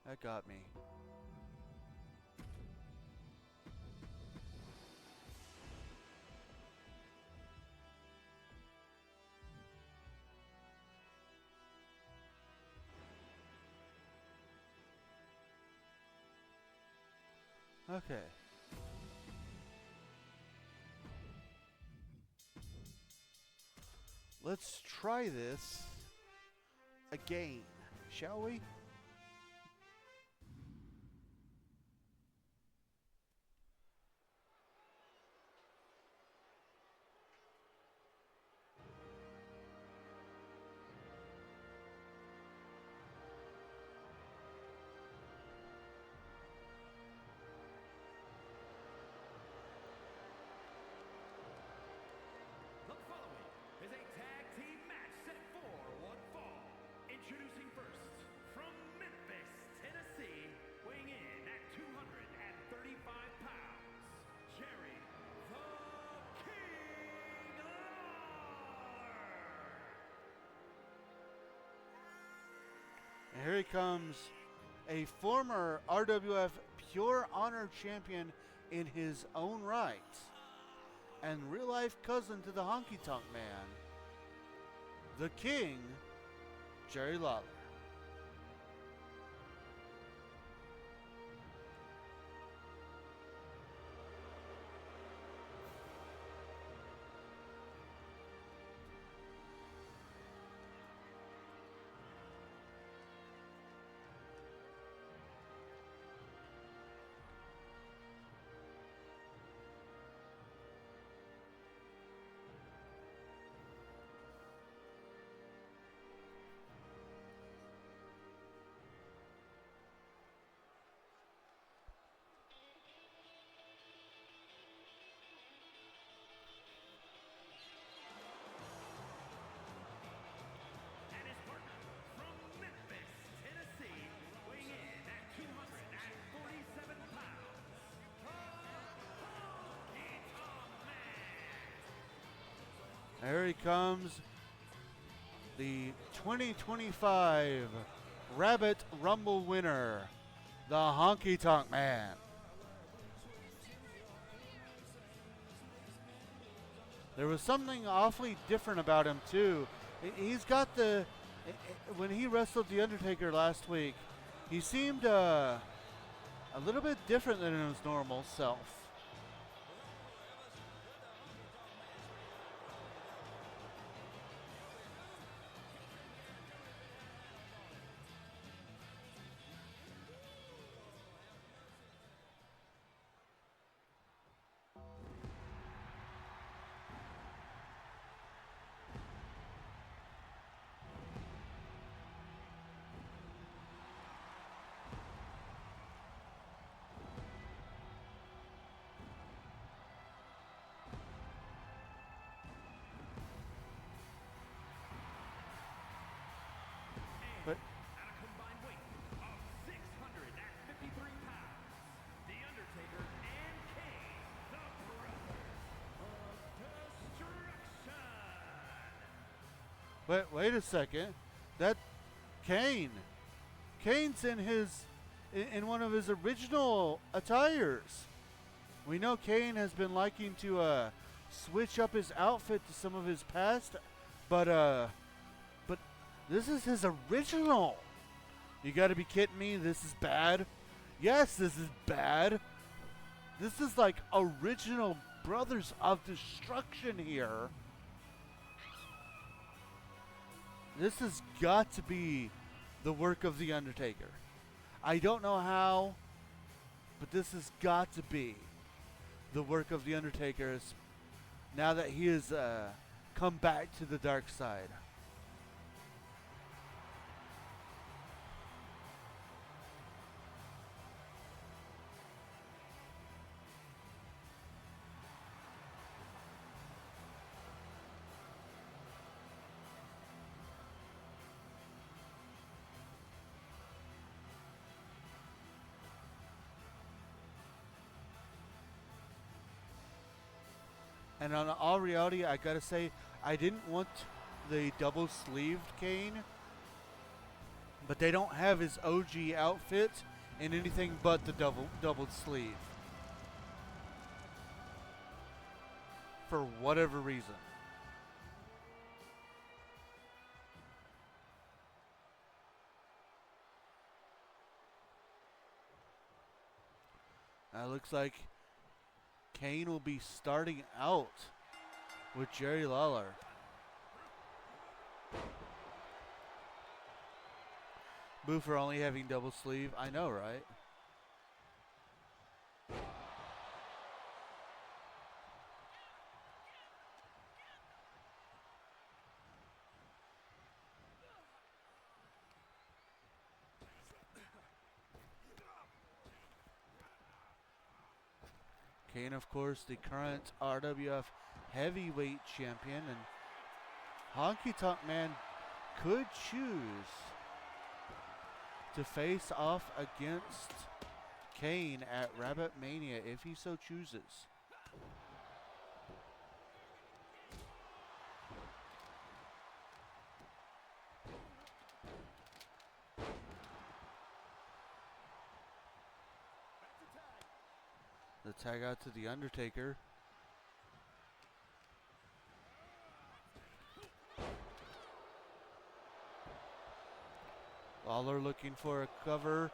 That got me. Okay. Let's try this again, shall we? The following is a tag team match set for one fall. Introducing first, from Memphis, Tennessee, weighing in at 235 pounds, Jerry the King Lawler. And here he comes, a former RWF Pure Honor champion in his own right, and real-life cousin to the Honky Tonk Man, the King, Jerry Lawler. And his partner, from Memphis, Tennessee, weighing in at 247 pounds, the Honky Tonk Man. Here he comes, the 2025 Rabit Rumble winner, the Honky Tonk Man. There was something awfully different about him too. He's got the, when he wrestled The Undertaker last week, he seemed a little bit different than his normal self. Wait a second. That Kane. Kane's in one of his original attires. We know Kane has been liking to switch up his outfit to some of his past, but this is his original. You gotta be kidding me, this is bad? Yes, this is bad. This is like original Brothers of Destruction here. This has got to be the work of The Undertaker. I don't know how, but this has got to be the work of The Undertaker now that he has come back to the dark side. And on all reality, I gotta say, I didn't want the double-sleeved Kane, but they don't have his OG outfit in anything but the doubled sleeve. For whatever reason. Looks like Kane will be starting out with Jerry Lawler. Boo for only having double sleeve. I know, right? Kane, of course, the current RWF heavyweight champion, and Honky Tonk Man could choose to face off against Kane at Rabit Mania if he so chooses. The tag out to The Undertaker. Lawler looking for a cover.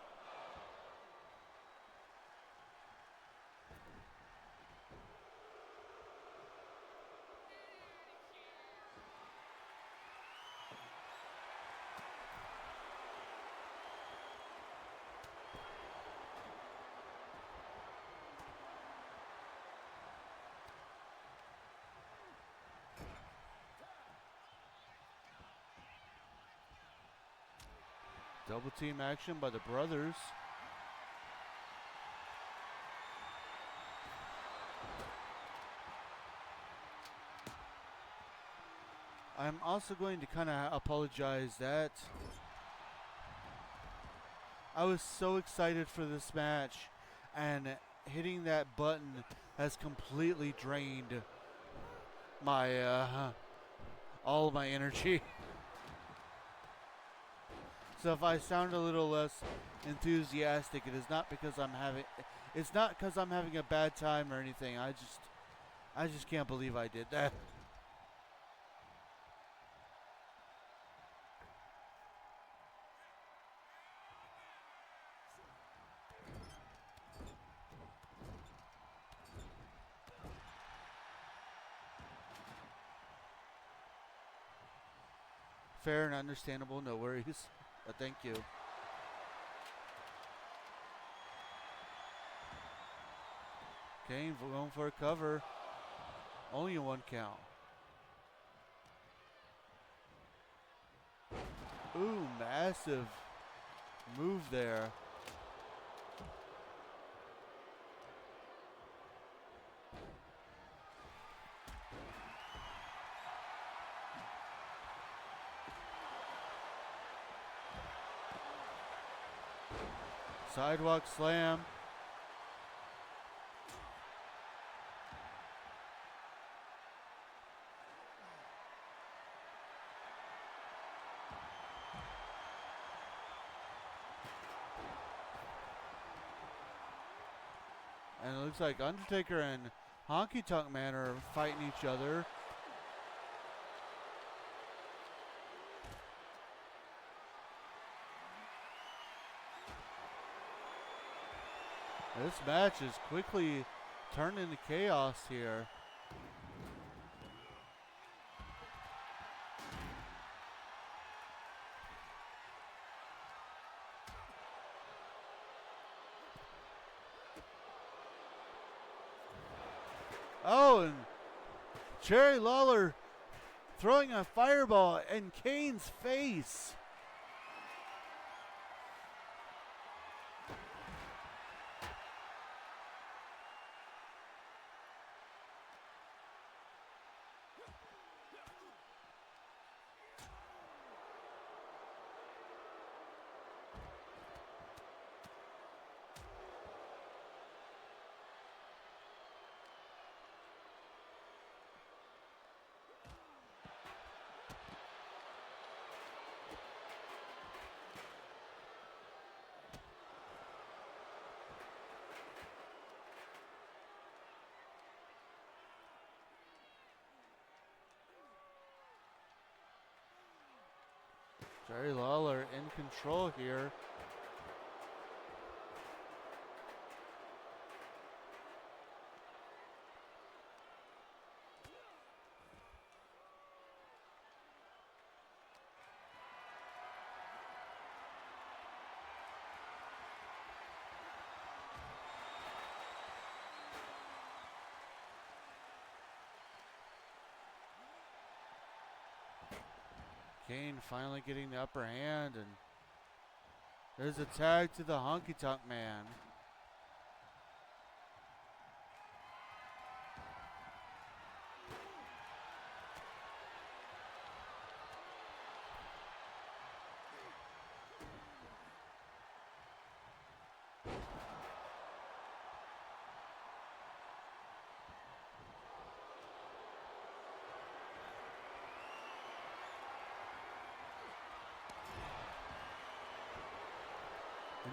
Double team action by the brothers. I'm also going to kind of apologize that I was so excited for this match, and hitting that button has completely drained my all of my energy. So if I sound a little less enthusiastic, it is not because it's not because I'm having a bad time or anything. I just can't believe I did that. Fair and understandable, no worries. But thank you. Kane going for a cover. Only a 1 count. Ooh, massive move there. Sidewalk slam. And it looks like Undertaker and Honky Tonk Man are fighting each other. This match is quickly turning into chaos here. Oh, and Jerry Lawler throwing a fireball in Kane's face. Jerry Lawler in control here. Kane finally getting the upper hand, and there's a tag to the Honky Tonk Man.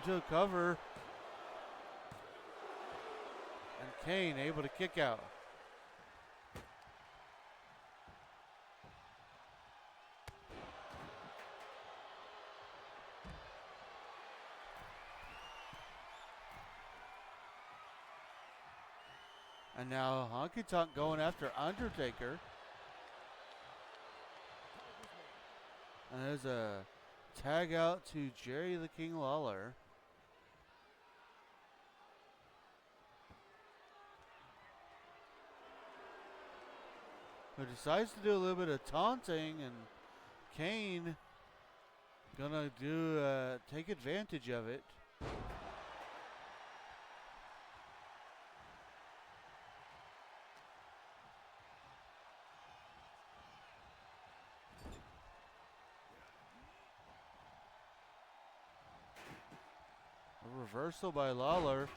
Into a cover. And Kane able to kick out. And now Honky Tonk going after Undertaker. And there's a tag out to Jerry the King Lawler. Who decides to do a little bit of taunting, and Kane gonna take advantage of it. A reversal by Lawler.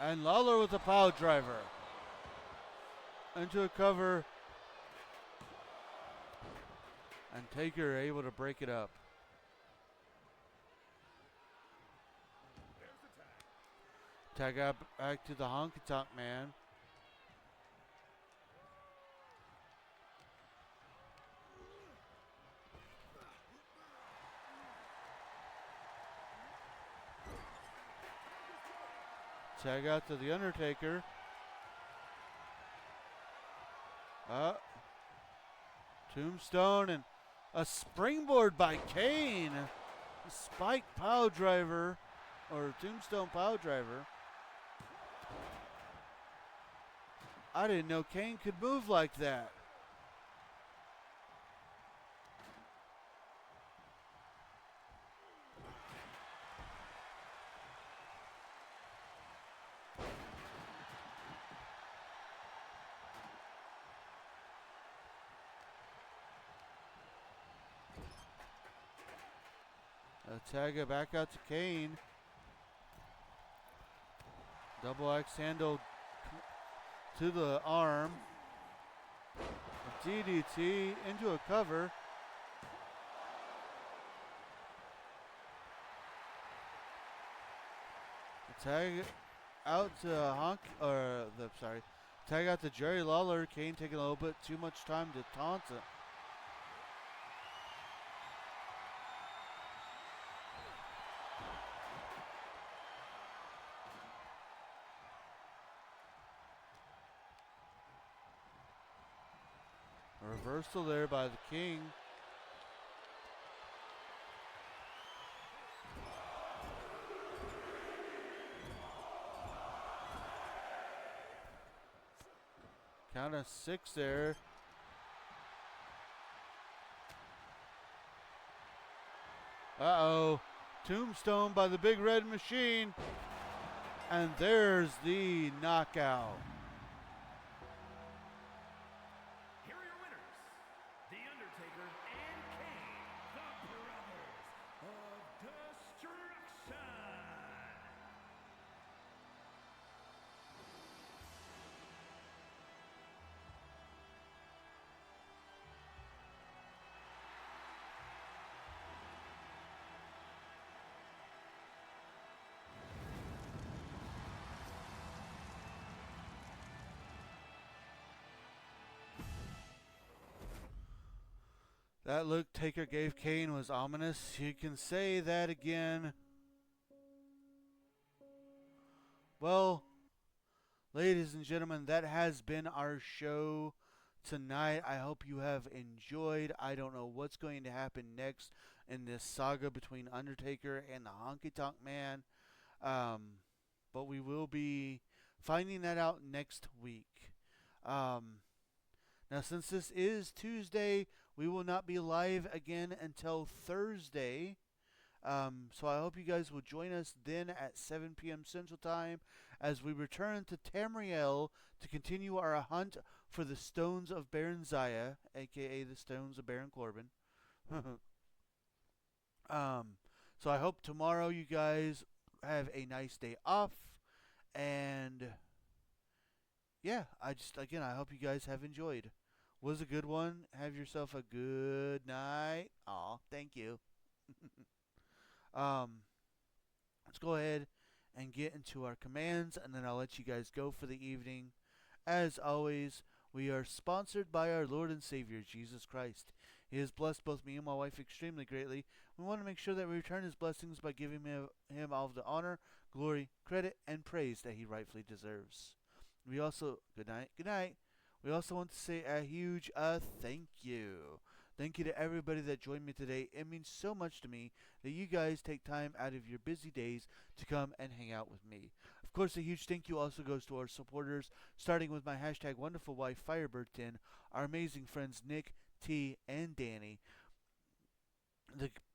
And Lawler with a pile driver. Into a cover. And Taker able to break it up. Tag up back to the Honky Tonk Man. Tag out to the Undertaker. Tombstone and a springboard by Kane. A spike pile driver, or tombstone pile driver. I didn't know Kane could move like that. Tag it back out to Kane. Double axe handle to the arm. A DDT into a cover. Tag out to Honk, or the sorry, tag out to Jerry Lawler. Kane taking a little bit too much time to taunt it. A reversal there by the King. Count of 6 there. Uh-oh. Tombstone by the Big Red Machine. And there's the knockout. Here are your winners, The Undertaker and Kane, the Brothers of Destruction. That look Taker gave Kane was ominous. You can say that again. Well, ladies and gentlemen, that has been our show tonight. I hope you have enjoyed. I don't know what's going to happen next in this saga between Undertaker and the Honky Tonk Man. But we will be finding that out next week. Now, since this is Tuesday, we will not be live again until Thursday. So I hope you guys will join us then at 7 p.m. Central Time as we return to Tamriel to continue our hunt for the Stones of Baron Zaya, aka the Stones of Baron Corbin. So I hope tomorrow you guys have a nice day off, and yeah, I hope you guys have enjoyed. Was a good one. Have yourself a good night. Aw, thank you. Let's go ahead and get into our commands, and then I'll let you guys go for the evening. As always, we are sponsored by our Lord and Savior, Jesus Christ. He has blessed both me and my wife extremely greatly. We want to make sure that we return his blessings by giving him all of the honor, glory, credit, and praise that he rightfully deserves. We also, good night. We also want to say a huge thank you. Thank you to everybody that joined me today. It means so much to me that you guys take time out of your busy days to come and hang out with me. Of course, a huge thank you also goes to our supporters, starting with my hashtag wonderful wife Firebird10, our amazing friends Nick, T, and Danny,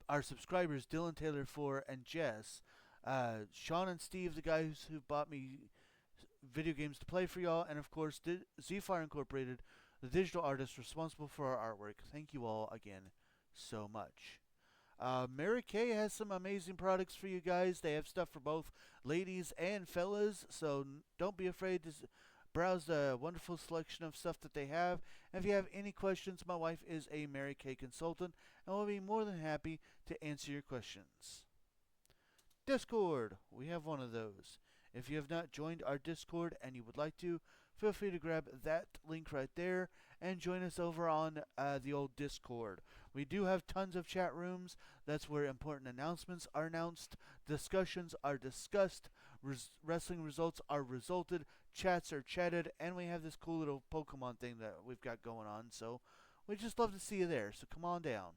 our subscribers Dylan Taylor 4 and Jess, Sean and Steve, the guys who bought me video games to play for y'all, and of course Z-Fire Incorporated, the digital artist responsible for our artwork. Thank you all again so much. Mary Kay has some amazing products for you guys. They have stuff for both ladies and fellas, so don't be afraid to browse the wonderful selection of stuff that they have. And if you have any questions, my wife is a Mary Kay consultant and will be more than happy to answer your questions. Discord, we have one of those. If you have not joined our Discord and you would like to, feel free to grab that link right there and join us over on the old Discord. We do have tons of chat rooms. That's where important announcements are announced, discussions are discussed, wrestling results are resulted, chats are chatted, and we have this cool little Pokemon thing that we've got going on. So we'd just love to see you there. So come on down.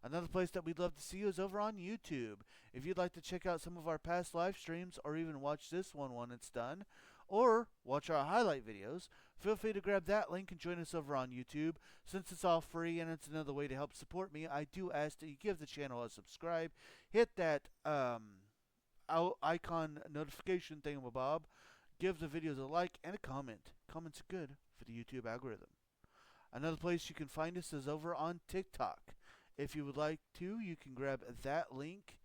Another place that we'd love to see you is over on YouTube. If you'd like to check out some of our past live streams or even watch this one when it's done, or watch our highlight videos, feel free to grab that link and join us over on YouTube. Since it's all free and it's another way to help support me, I do ask that you give the channel a subscribe, hit that icon notification thingamabob, give the videos a like and a comment. Comments are good for the YouTube algorithm. Another place you can find us is over on TikTok. If you would like to, you can grab that link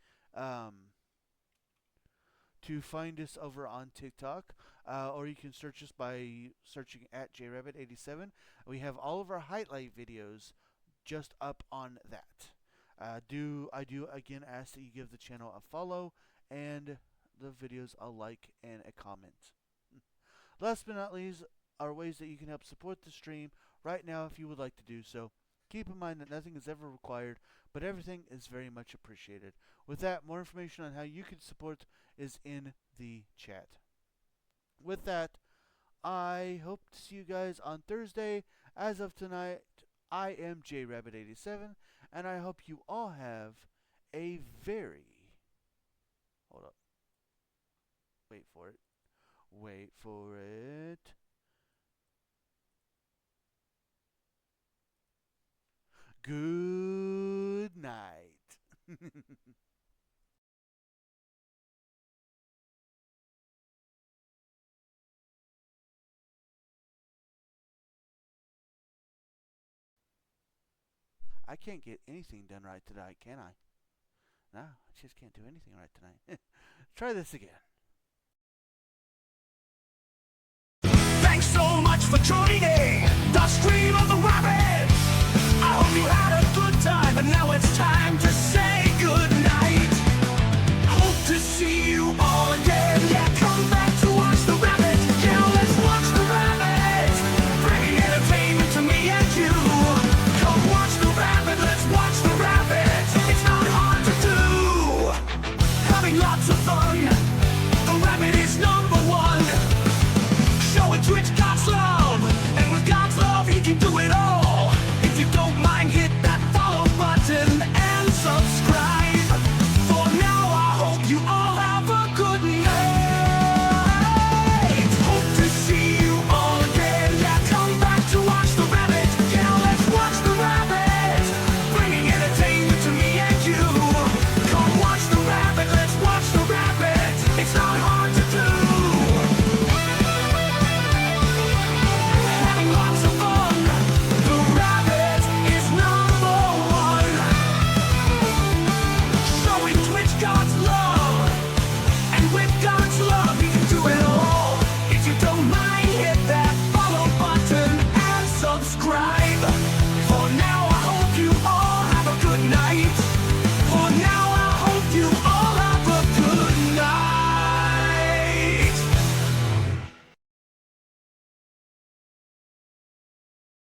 to find us over on TikTok, or you can search us by searching at JRabbit87. We have all of our highlight videos just up on that. I do again ask that you give the channel a follow and the videos a like and a comment. Last but not least are ways that you can help support the stream right now if you would like to do so. Keep in mind that nothing is ever required, but everything is very much appreciated. With that, more information on how you can support is in the chat. With that, I hope to see you guys on Thursday. As of tonight, I am JRabbit87, and I hope you all have a very... Hold up. Wait for it. Wait for it. Good night. I can't get anything done right tonight, can I? No, I just can't do anything right tonight. Try this again. Thanks so much for joining the stream of the rabbit. I hope you had a good time, and now it's time to